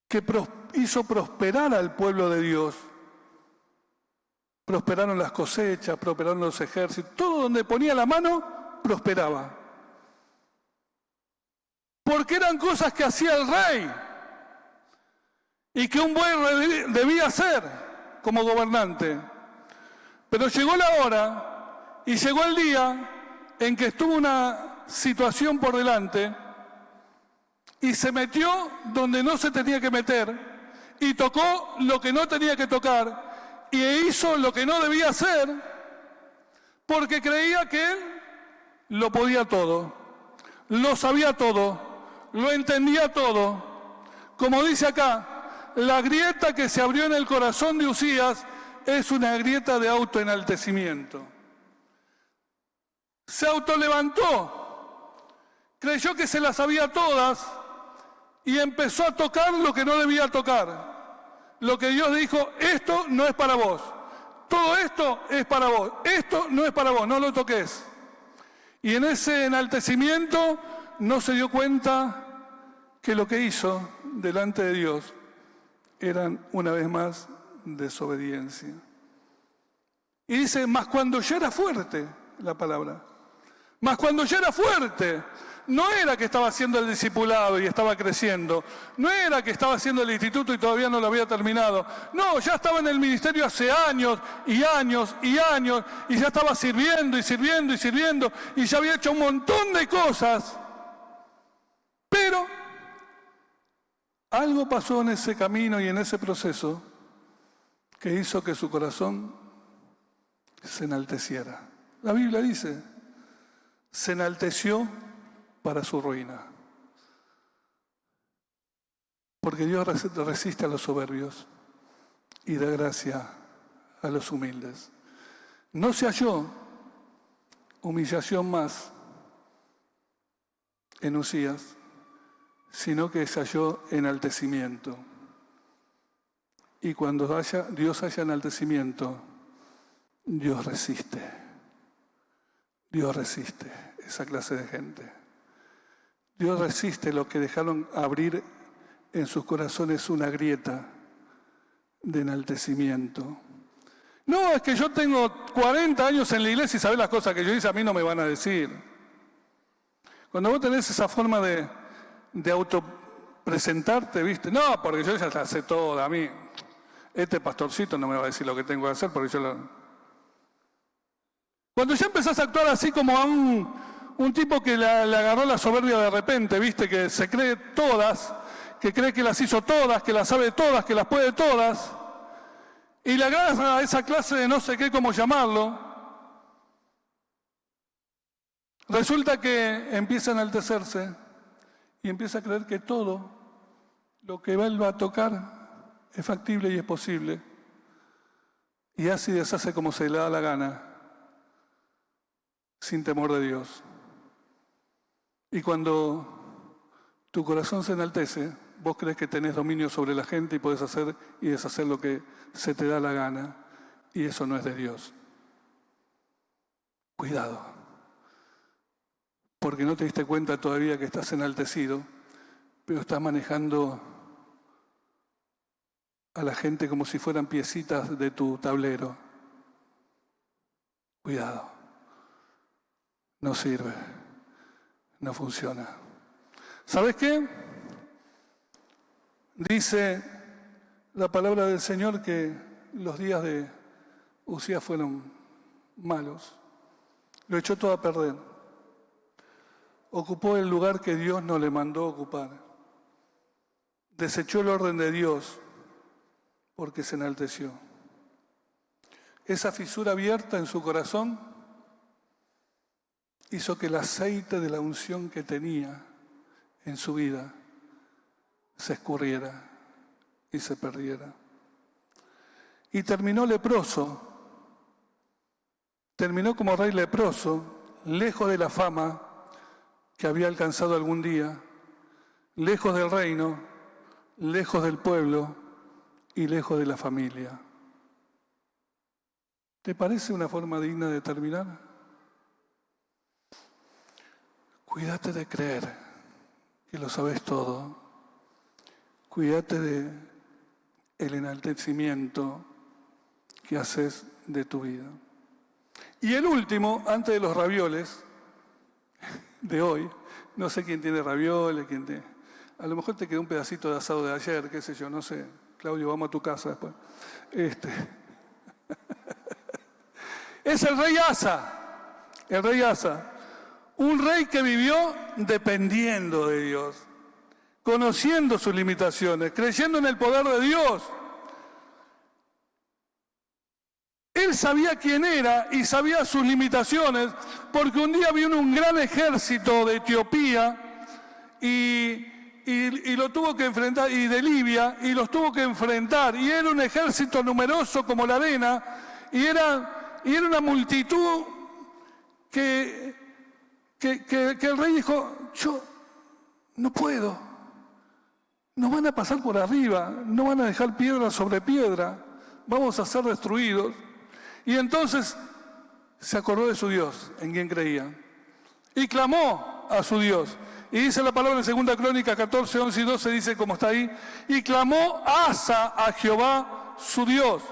S1: que hizo prosperar al pueblo de Dios. Prosperaron las cosechas, prosperaron los ejércitos, todo donde ponía la mano, prosperaba. Porque eran cosas que hacía el rey y que un buen rey debía hacer como gobernante. Pero llegó la hora y llegó el día en que estuvo una situación por delante y se metió donde no se tenía que meter y tocó lo que no tenía que tocar y hizo lo que no debía hacer porque creía que él lo podía todo, lo sabía todo, lo entendía todo. Como dice acá, la grieta que se abrió en el corazón de Uzías es una grieta de autoenaltecimiento. Se autolevantó, creyó que se las sabía todas y empezó a tocar lo que no debía tocar. Lo que Dios dijo, esto no es para vos, todo esto es para vos, esto no es para vos, no lo toques. Y en ese enaltecimiento no se dio cuenta que lo que hizo delante de Dios eran una vez más desobediencia. Y dice, mas cuando ya era fuerte, la palabra, mas cuando ya era fuerte, no era que estaba haciendo el discipulado y estaba creciendo, no era que estaba haciendo el instituto y todavía no lo había terminado, no, ya estaba en el ministerio hace años y años y años y ya estaba sirviendo y sirviendo y sirviendo y ya había hecho un montón de cosas, pero algo pasó en ese camino y en ese proceso que hizo que su corazón se enalteciera. La Biblia dice, se enalteció para su ruina. Porque Dios resiste a los soberbios y da gracia a los humildes. No se halló humillación más en Uzías, sino que se halló enaltecimiento. Y cuando Dios haya enaltecimiento, Dios resiste. Dios resiste esa clase de gente. Dios resiste lo que dejaron abrir en sus corazones una grieta de enaltecimiento. No, es que yo tengo 40 años en la iglesia y sabés las cosas que yo hice, a mí no me van a decir. Cuando vos tenés esa forma de autopresentarte, ¿viste? No, porque yo ya la sé toda, a mí. Este pastorcito no me va a decir lo que tengo que hacer porque yo lo... Cuando ya empezás a actuar así como a un tipo que le agarró la soberbia de repente, ¿viste? Que se cree todas, que cree que las hizo todas, que las sabe todas, que las puede todas, y le agarra a esa clase de no sé qué, cómo llamarlo, resulta que empieza a enaltecerse y empieza a creer que todo lo que él va a tocar es factible y es posible. Y así deshace como se le da la gana, sin temor de Dios. Y cuando tu corazón se enaltece, vos crees que tenés dominio sobre la gente y podés hacer y deshacer lo que se te da la gana. Y eso no es de Dios. Cuidado. Porque no te diste cuenta todavía que estás enaltecido, pero estás manejando a la gente como si fueran piecitas de tu tablero. Cuidado. No sirve. No funciona. ¿Sabes qué? Dice la palabra del Señor que los días de Uzías fueron malos. Lo echó todo a perder. Ocupó el lugar que Dios no le mandó ocupar. Desechó el orden de Dios porque se enalteció. Esa fisura abierta en su corazón hizo que el aceite de la unción que tenía en su vida se escurriera y se perdiera. Y terminó leproso, terminó como rey leproso, lejos de la fama que había alcanzado algún día, lejos del reino, lejos del pueblo y lejos de la familia. ¿Te parece una forma digna de terminar? Cuídate de creer que lo sabes todo. Cuídate de el enaltecimiento que haces de tu vida. Y el último, antes de los ravioles de hoy, no sé quién tiene ravioles, a lo mejor te quedó un pedacito de asado de ayer, qué sé yo, no sé. Claudio, vamos a tu casa después. Es el rey Asa, un rey que vivió dependiendo de Dios. conociendo sus limitaciones, creyendo en el poder de Dios. Él sabía quién era y sabía sus limitaciones, porque un día vino un gran ejército de Etiopía y lo tuvo que enfrentar, y de Libia, y los tuvo que enfrentar. Y era un ejército numeroso como la arena, y era una multitud que el rey dijo, yo no puedo. Nos van a pasar por arriba, no van a dejar piedra sobre piedra, vamos a ser destruidos. Y entonces se acordó de su Dios, en quien creía, y clamó a su Dios. Y dice la palabra en 2 Crónicas 14, 11 y 12, dice como está ahí, y clamó Asa a Jehová su Dios,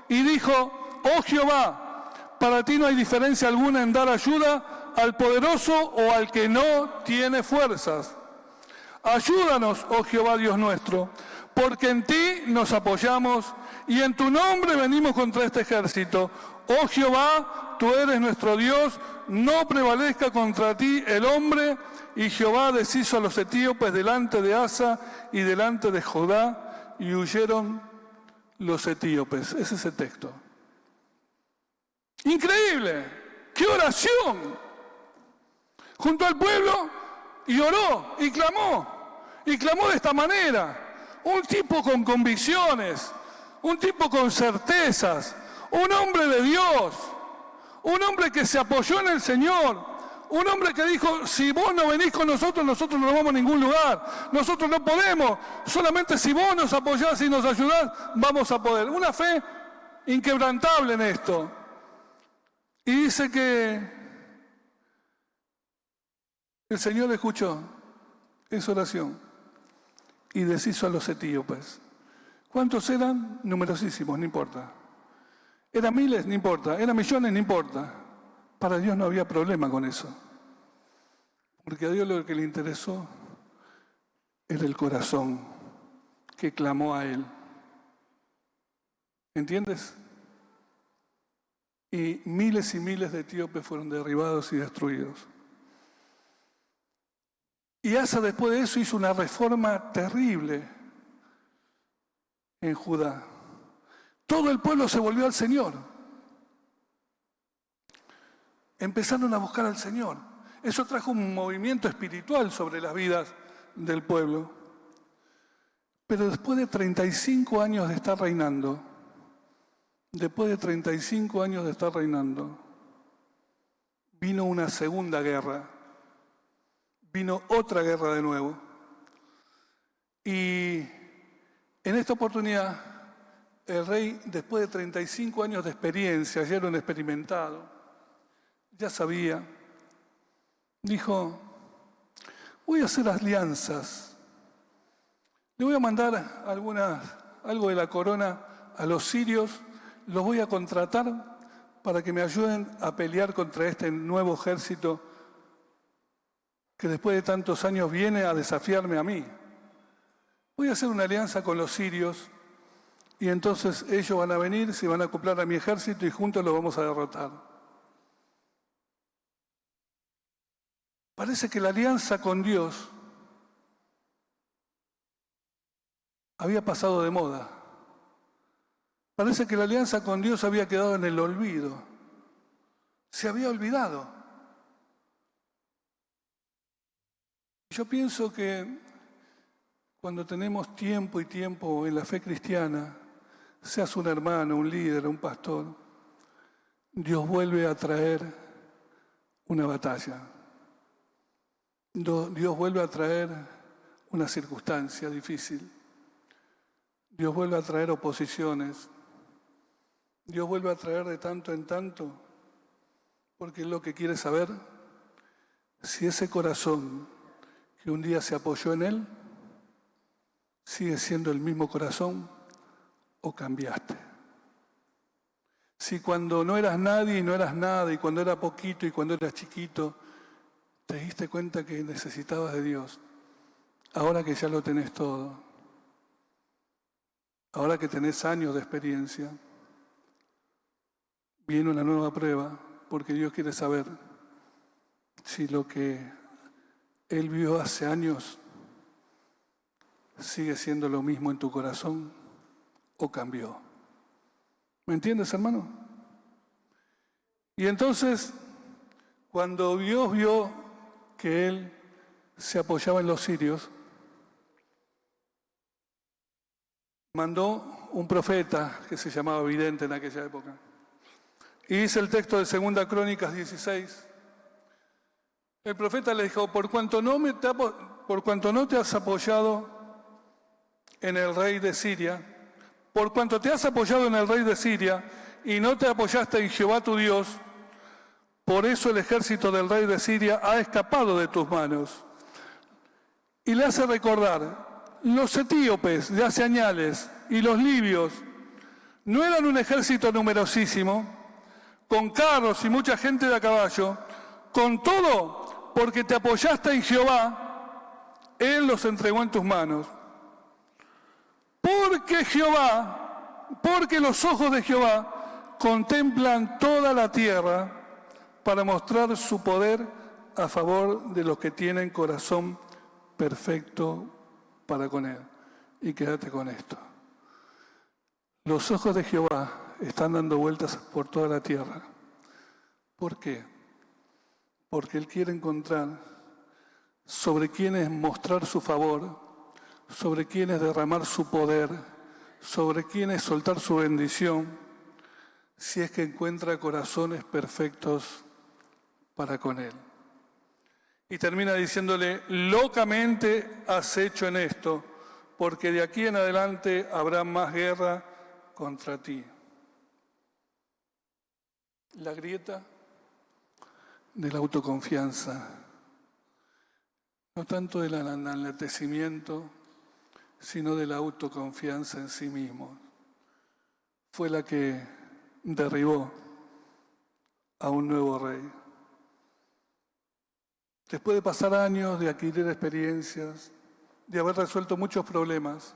S1: y dijo, oh Jehová, para ti no hay diferencia alguna en dar ayuda al poderoso o al que no tiene fuerzas. Ayúdanos, oh Jehová Dios nuestro, porque en ti nos apoyamos y en tu nombre venimos contra este ejército. Oh Jehová, tú eres nuestro Dios, no prevalezca contra ti el hombre. Y Jehová deshizo a los etíopes delante de Asa y delante de Judá, y huyeron los etíopes. Ese es el texto. Increíble, qué oración. Junto al pueblo y oró y clamó de esta manera. Un tipo con convicciones, un tipo con certezas, un hombre de Dios, un hombre que se apoyó en el Señor, un hombre que dijo, si vos no venís con nosotros, nosotros no vamos a ningún lugar, nosotros no podemos, solamente si vos nos apoyás y nos ayudás, vamos a poder. Una fe inquebrantable en esto. Y dice que el Señor escuchó esa oración y deshizo a los etíopes. ¿Cuántos eran? Numerosísimos, no importa. ¿Eran miles? No importa. ¿Eran millones? No importa. Para Dios no había problema con eso. Porque a Dios lo que le interesó era el corazón que clamó a Él. ¿Entiendes? Y miles de etíopes fueron derribados y destruidos. Y Asa después de eso hizo una reforma terrible en Judá. Todo el pueblo se volvió al Señor. Empezaron a buscar al Señor. Eso trajo un movimiento espiritual sobre las vidas del pueblo. Pero después de 35 años de estar reinando, vino una segunda guerra. Vino otra guerra de nuevo. Y en esta oportunidad, el rey, después de 35 años de experiencia, ya era un experimentado, ya sabía, dijo, voy a hacer alianzas. Le voy a mandar algo de la corona a los sirios, los voy a contratar para que me ayuden a pelear contra este nuevo ejército que después de tantos años viene a desafiarme a mí. Voy a hacer una alianza con los sirios y entonces ellos van a venir, se van a acoplar a mi ejército y juntos los vamos a derrotar. Parece que la alianza con Dios había pasado de moda. Parece que la alianza con Dios había quedado en el olvido. Se había olvidado. Yo pienso que cuando tenemos tiempo y tiempo en la fe cristiana, seas un hermano, un líder, un pastor, Dios vuelve a traer una batalla. Dios vuelve a traer una circunstancia difícil. Dios vuelve a traer oposiciones. Dios vuelve a traer de tanto en tanto, porque es lo que quiere saber si ese corazón que un día se apoyó en Él, sigue siendo el mismo corazón o cambiaste. Si cuando no eras nadie y no eras nada, y cuando era poquito y cuando eras chiquito, te diste cuenta que necesitabas de Dios, ahora que ya lo tenés todo, ahora que tenés años de experiencia, viene una nueva prueba, porque Dios quiere saber si lo que Él vio hace años ¿sigue siendo lo mismo en tu corazón o cambió? ¿Me entiendes, hermano? Y entonces, cuando Dios vio que él se apoyaba en los sirios, mandó un profeta que se llamaba vidente en aquella época. Y dice el texto de 2 Crónicas 16, el profeta le dijo, por cuanto no te has apoyado en el rey de Siria, por cuanto te has apoyado en el rey de Siria y no te apoyaste en Jehová tu Dios, por eso el ejército del rey de Siria ha escapado de tus manos. Y le hace recordar, los etíopes de hace añales y los libios no eran un ejército numerosísimo, con carros y mucha gente de a caballo, con todo, porque te apoyaste en Jehová, Él los entregó en tus manos. Porque los ojos de Jehová contemplan toda la tierra para mostrar su poder a favor de los que tienen corazón perfecto para con Él. Y quédate con esto. Los ojos de Jehová están dando vueltas por toda la tierra. ¿Por qué? Porque Él quiere encontrar sobre quienes mostrar su favor, sobre quienes derramar su poder, sobre quienes soltar su bendición, si es que encuentra corazones perfectos para con Él. Y termina diciéndole, locamente has hecho en esto, porque de aquí en adelante habrá más guerra contra ti. La grieta de la autoconfianza, no tanto del enaltecimiento, sino de la autoconfianza en sí mismo, fue la que derribó a un nuevo rey. Después de pasar años, de adquirir experiencias, de haber resuelto muchos problemas,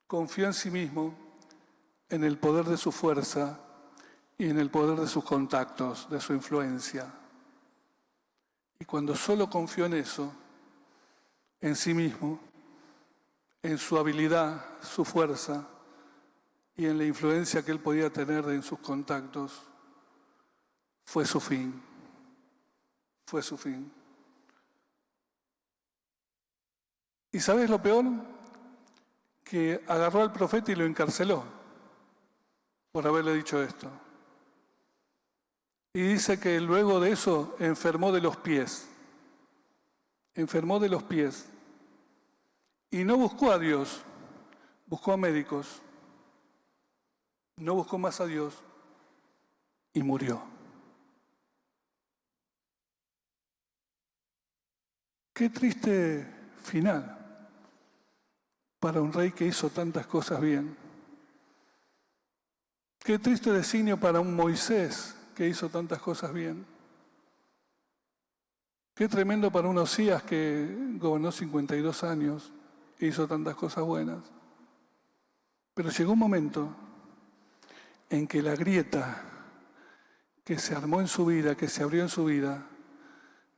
S1: confió en sí mismo, en el poder de su fuerza y en el poder de sus contactos, de su influencia. Y cuando solo confió en eso, en sí mismo, en su habilidad, su fuerza y en la influencia que él podía tener en sus contactos, fue su fin. Fue su fin. ¿Y sabes lo peor? Que agarró al profeta y lo encarceló por haberle dicho esto. Y dice que luego de eso enfermó de los pies. Enfermó de los pies. Y no buscó a Dios, buscó a médicos. No buscó más a Dios y murió. Qué triste final para un rey que hizo tantas cosas bien. Qué triste designio para un Moisés que hizo tantas cosas bien. Qué tremendo para un Osías que gobernó 52 años e hizo tantas cosas buenas. Pero llegó un momento en que la grieta que se armó en su vida, que se abrió en su vida,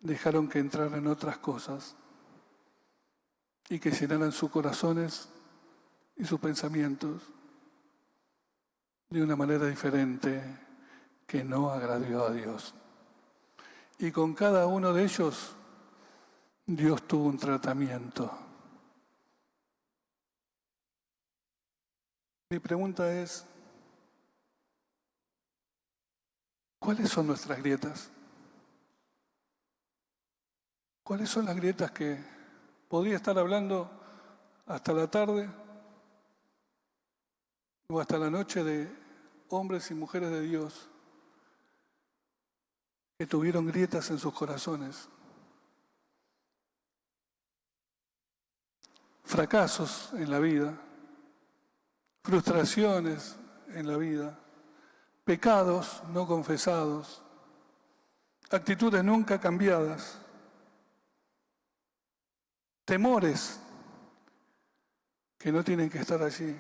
S1: dejaron que entraran otras cosas y que llenaran sus corazones y sus pensamientos de una manera diferente que no agradó a Dios. Y con cada uno de ellos, Dios tuvo un tratamiento. Mi pregunta es, ¿cuáles son nuestras grietas? ¿Cuáles son las grietas que podría estar hablando hasta la tarde o hasta la noche de hombres y mujeres de Dios que tuvieron grietas en sus corazones? Fracasos en la vida, frustraciones en la vida, pecados no confesados, actitudes nunca cambiadas, temores que no tienen que estar allí,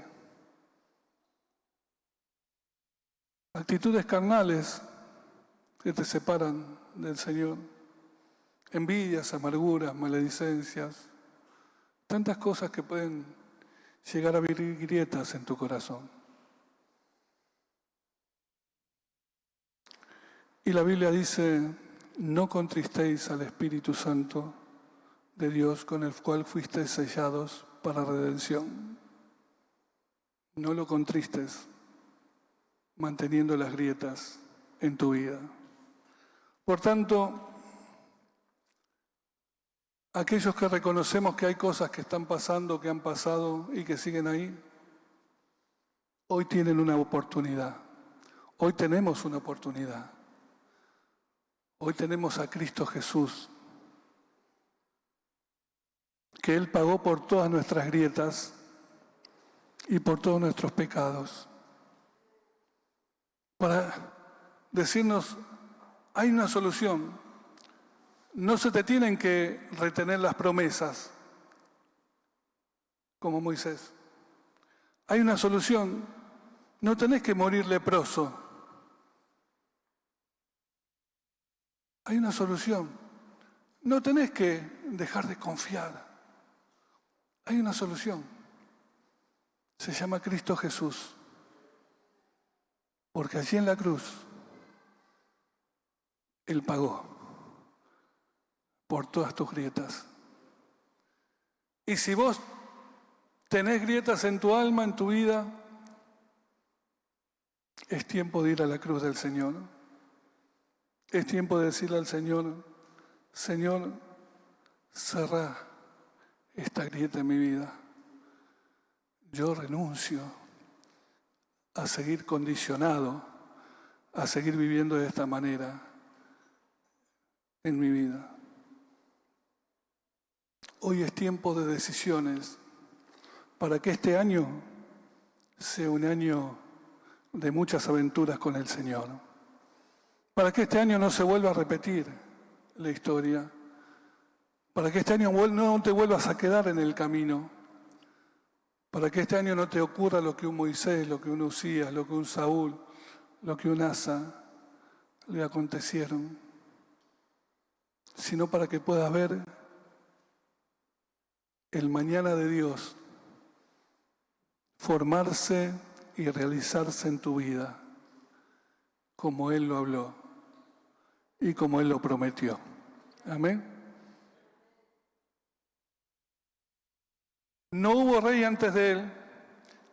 S1: actitudes carnales que te separan del Señor, envidias, amarguras, maledicencias, Tantas cosas que pueden llegar a abrir grietas en tu corazón. Y la Biblia dice, no contristéis al Espíritu Santo de Dios con el cual fuisteis sellados para redención. No lo contristes manteniendo las grietas en tu vida. Por tanto, aquellos que reconocemos que hay cosas que están pasando, que han pasado y que siguen ahí, hoy tienen una oportunidad. Hoy tenemos una oportunidad. Hoy tenemos a Cristo Jesús, que Él pagó por todas nuestras grietas y por todos nuestros pecados, para decirnos, hay una solución. No se te tienen que retener las promesas, como Moisés. Hay una solución. No tenés que morir leproso. Hay una solución. No tenés que dejar de confiar. Hay una solución. Se llama Cristo Jesús. Porque allí en la cruz, Él pagó por todas tus grietas. Y si vos tenés grietas en tu alma, en tu vida, es tiempo de ir a la cruz del Señor. Es tiempo de decirle al Señor, Señor, cerrá esta grieta en mi vida. Yo renuncio a seguir condicionado, a seguir viviendo de esta manera en mi vida. Hoy es tiempo de decisiones para que este año sea un año de muchas aventuras con el Señor. Para que este año no se vuelva a repetir la historia. Para que este año no te vuelvas a quedar en el camino. Para que este año no te ocurra lo que un Moisés, lo que un Usías, lo que un Saúl, lo que un Asa le acontecieron. Sino para que puedas ver el mañana de Dios formarse y realizarse en tu vida como Él lo habló y como Él lo prometió. Amén. No hubo rey antes de Él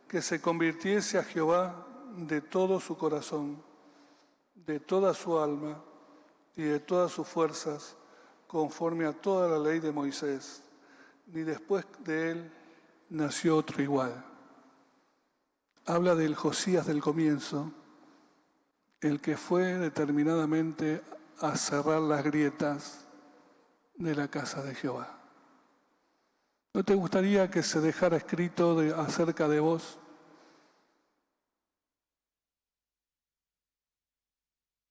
S1: que se convirtiese a Jehová de todo su corazón, de toda su alma y de todas sus fuerzas, conforme a toda la ley de Moisés, ni después de Él nació otro igual. Habla del Josías del comienzo, el que fue determinadamente a cerrar las grietas de la casa de Jehová. ¿No te gustaría que se dejara escrito acerca de vos?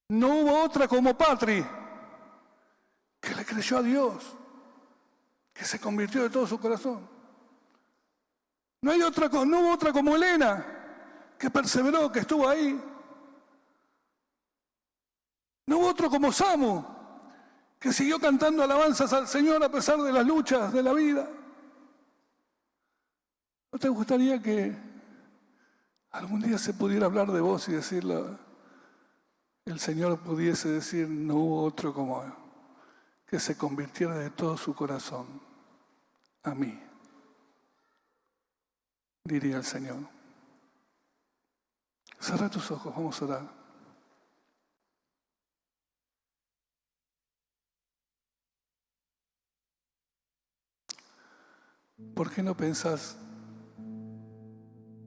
S1: No hubo otra como Patri, que le creyó a Dios, que se convirtió de todo su corazón. No hubo otra como Elena, que perseveró, que estuvo ahí. No hubo otro como Samu, que siguió cantando alabanzas al Señor a pesar de las luchas de la vida. ¿No te gustaría que algún día se pudiera hablar de vos y decirlo? El Señor pudiese decir, no hubo otro como él, que se convirtiera de todo su corazón a mí, diría el Señor. Cerra tus ojos, vamos a orar. ¿Por qué no pensás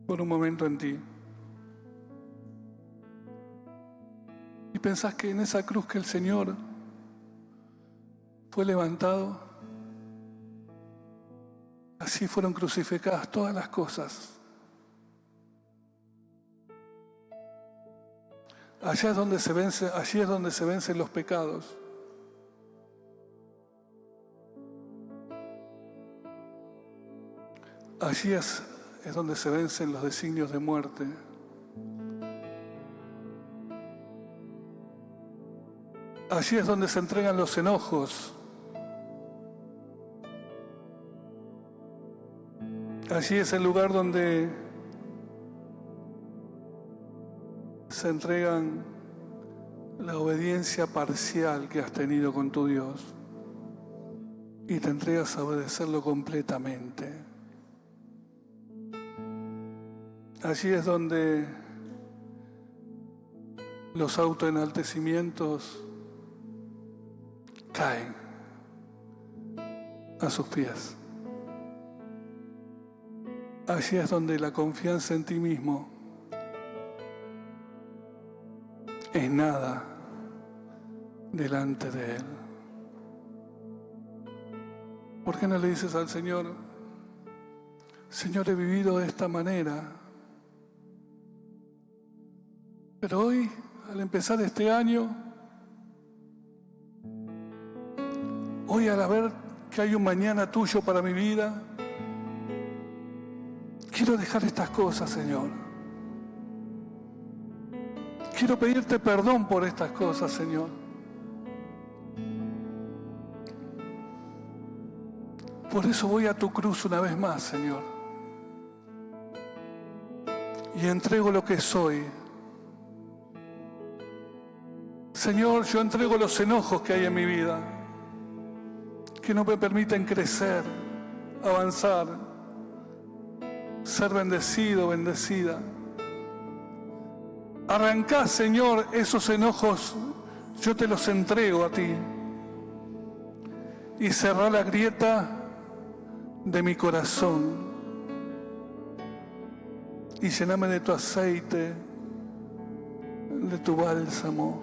S1: por un momento en ti? Y pensás que en esa cruz que el Señor fue levantado, así fueron crucificadas todas las cosas. Allí es donde se vencen los pecados. Allí es donde se vencen los designios de muerte. Allí es donde se entregan los enojos. Allí es el lugar donde se entregan la obediencia parcial que has tenido con tu Dios y te entregas a obedecerlo completamente. Allí es donde los autoenaltecimientos caen a sus pies. Allí es donde la confianza en ti mismo es nada delante de Él. ¿Por qué no le dices al Señor: Señor, he vivido de esta manera, pero hoy, al empezar este año, hoy al ver que hay un mañana tuyo para mi vida, quiero dejar estas cosas, Señor. Quiero pedirte perdón por estas cosas, Señor. Por eso voy a tu cruz una vez más, Señor. Y entrego lo que soy. Señor, yo entrego los enojos que hay en mi vida, que no me permiten crecer, avanzar, ser bendecido, bendecida. Arrancá, Señor, esos enojos, yo te los entrego a ti. Y cerrá la grieta de mi corazón. Y llename de tu aceite, de tu bálsamo,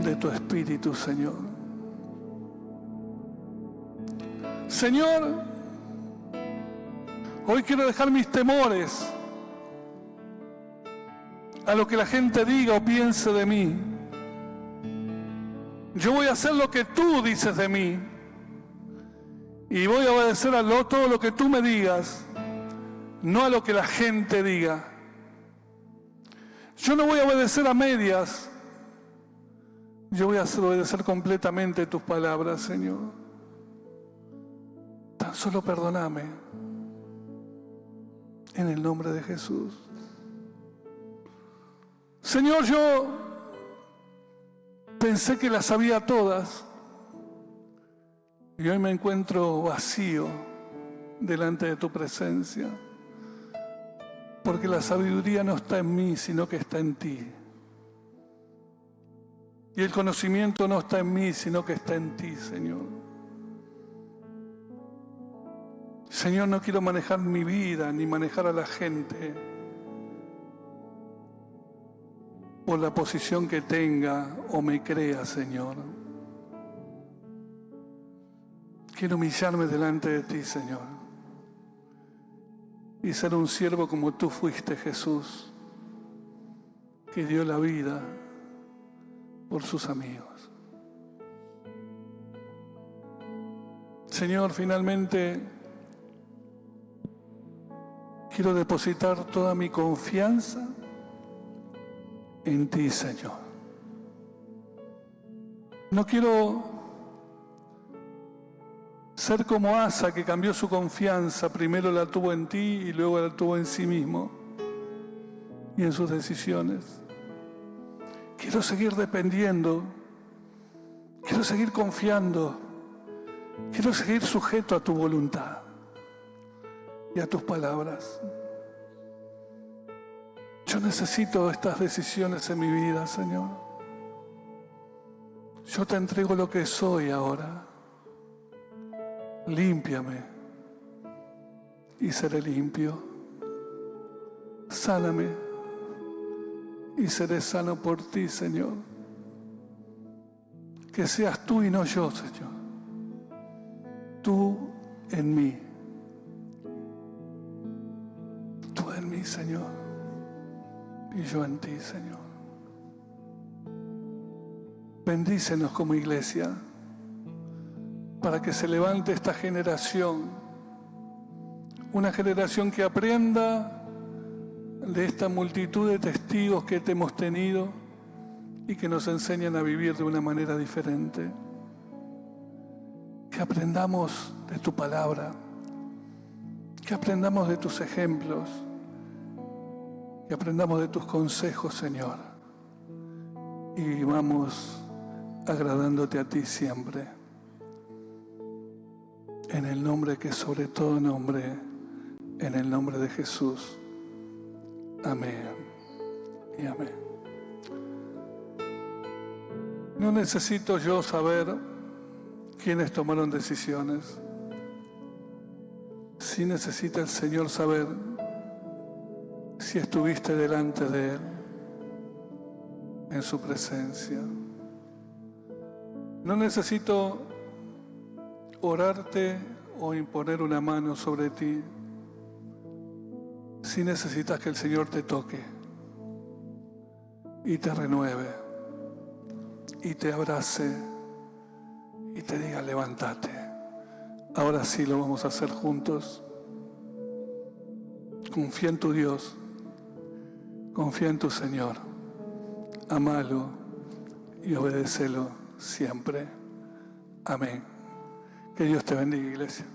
S1: de tu espíritu, Señor. Señor, hoy quiero dejar mis temores a lo que la gente diga o piense de mí. Yo voy a hacer lo que tú dices de mí y voy a obedecer a todo lo que tú me digas, no a lo que la gente diga. Yo no voy a obedecer a medias, yo voy a obedecer completamente tus palabras, Señor. Tan solo perdóname en el nombre de Jesús. Señor, yo pensé que las sabía todas y hoy me encuentro vacío delante de tu presencia, porque la sabiduría no está en mí, sino que está en ti. Y el conocimiento no está en mí, sino que está en ti, Señor. Señor, no quiero manejar mi vida ni manejar a la gente por la posición que tenga o me crea, Señor. Quiero humillarme delante de ti, Señor, y ser un siervo como tú fuiste, Jesús, que dio la vida por sus amigos. Señor, finalmente quiero depositar toda mi confianza en ti, Señor. No quiero ser como Asa, que cambió su confianza, primero la tuvo en ti y luego la tuvo en sí mismo y en sus decisiones. Quiero seguir dependiendo, quiero seguir confiando, quiero seguir sujeto a tu voluntad y a tus palabras. Yo necesito estas decisiones en mi vida, Señor. Yo te entrego lo que soy ahora. Límpiame y seré limpio. Sáname y seré sano por ti, Señor. Que seas tú y no yo, Señor. Tú en mí. Tú en mí, Señor. Y yo en ti, Señor. Bendícenos como iglesia para que se levante esta generación, una generación que aprenda de esta multitud de testigos que te hemos tenido y que nos enseñan a vivir de una manera diferente. Que aprendamos de tu palabra, Que aprendamos de tus ejemplos, que aprendamos de tus consejos, Señor, y vamos agradándote a ti siempre. En el nombre que es sobre todo nombre, en el nombre de Jesús. Amén y amén. No necesito yo saber quiénes tomaron decisiones. Sí necesita el Señor saber si estuviste delante de Él, en su presencia. No necesito orarte o imponer una mano sobre ti. Si necesitas que el Señor te toque y te renueve y te abrace y te diga levántate. Ahora sí lo vamos a hacer juntos. Confía en tu Dios, confía en tu Señor, amalo y obedécelo siempre. Amén. Que Dios te bendiga, iglesia.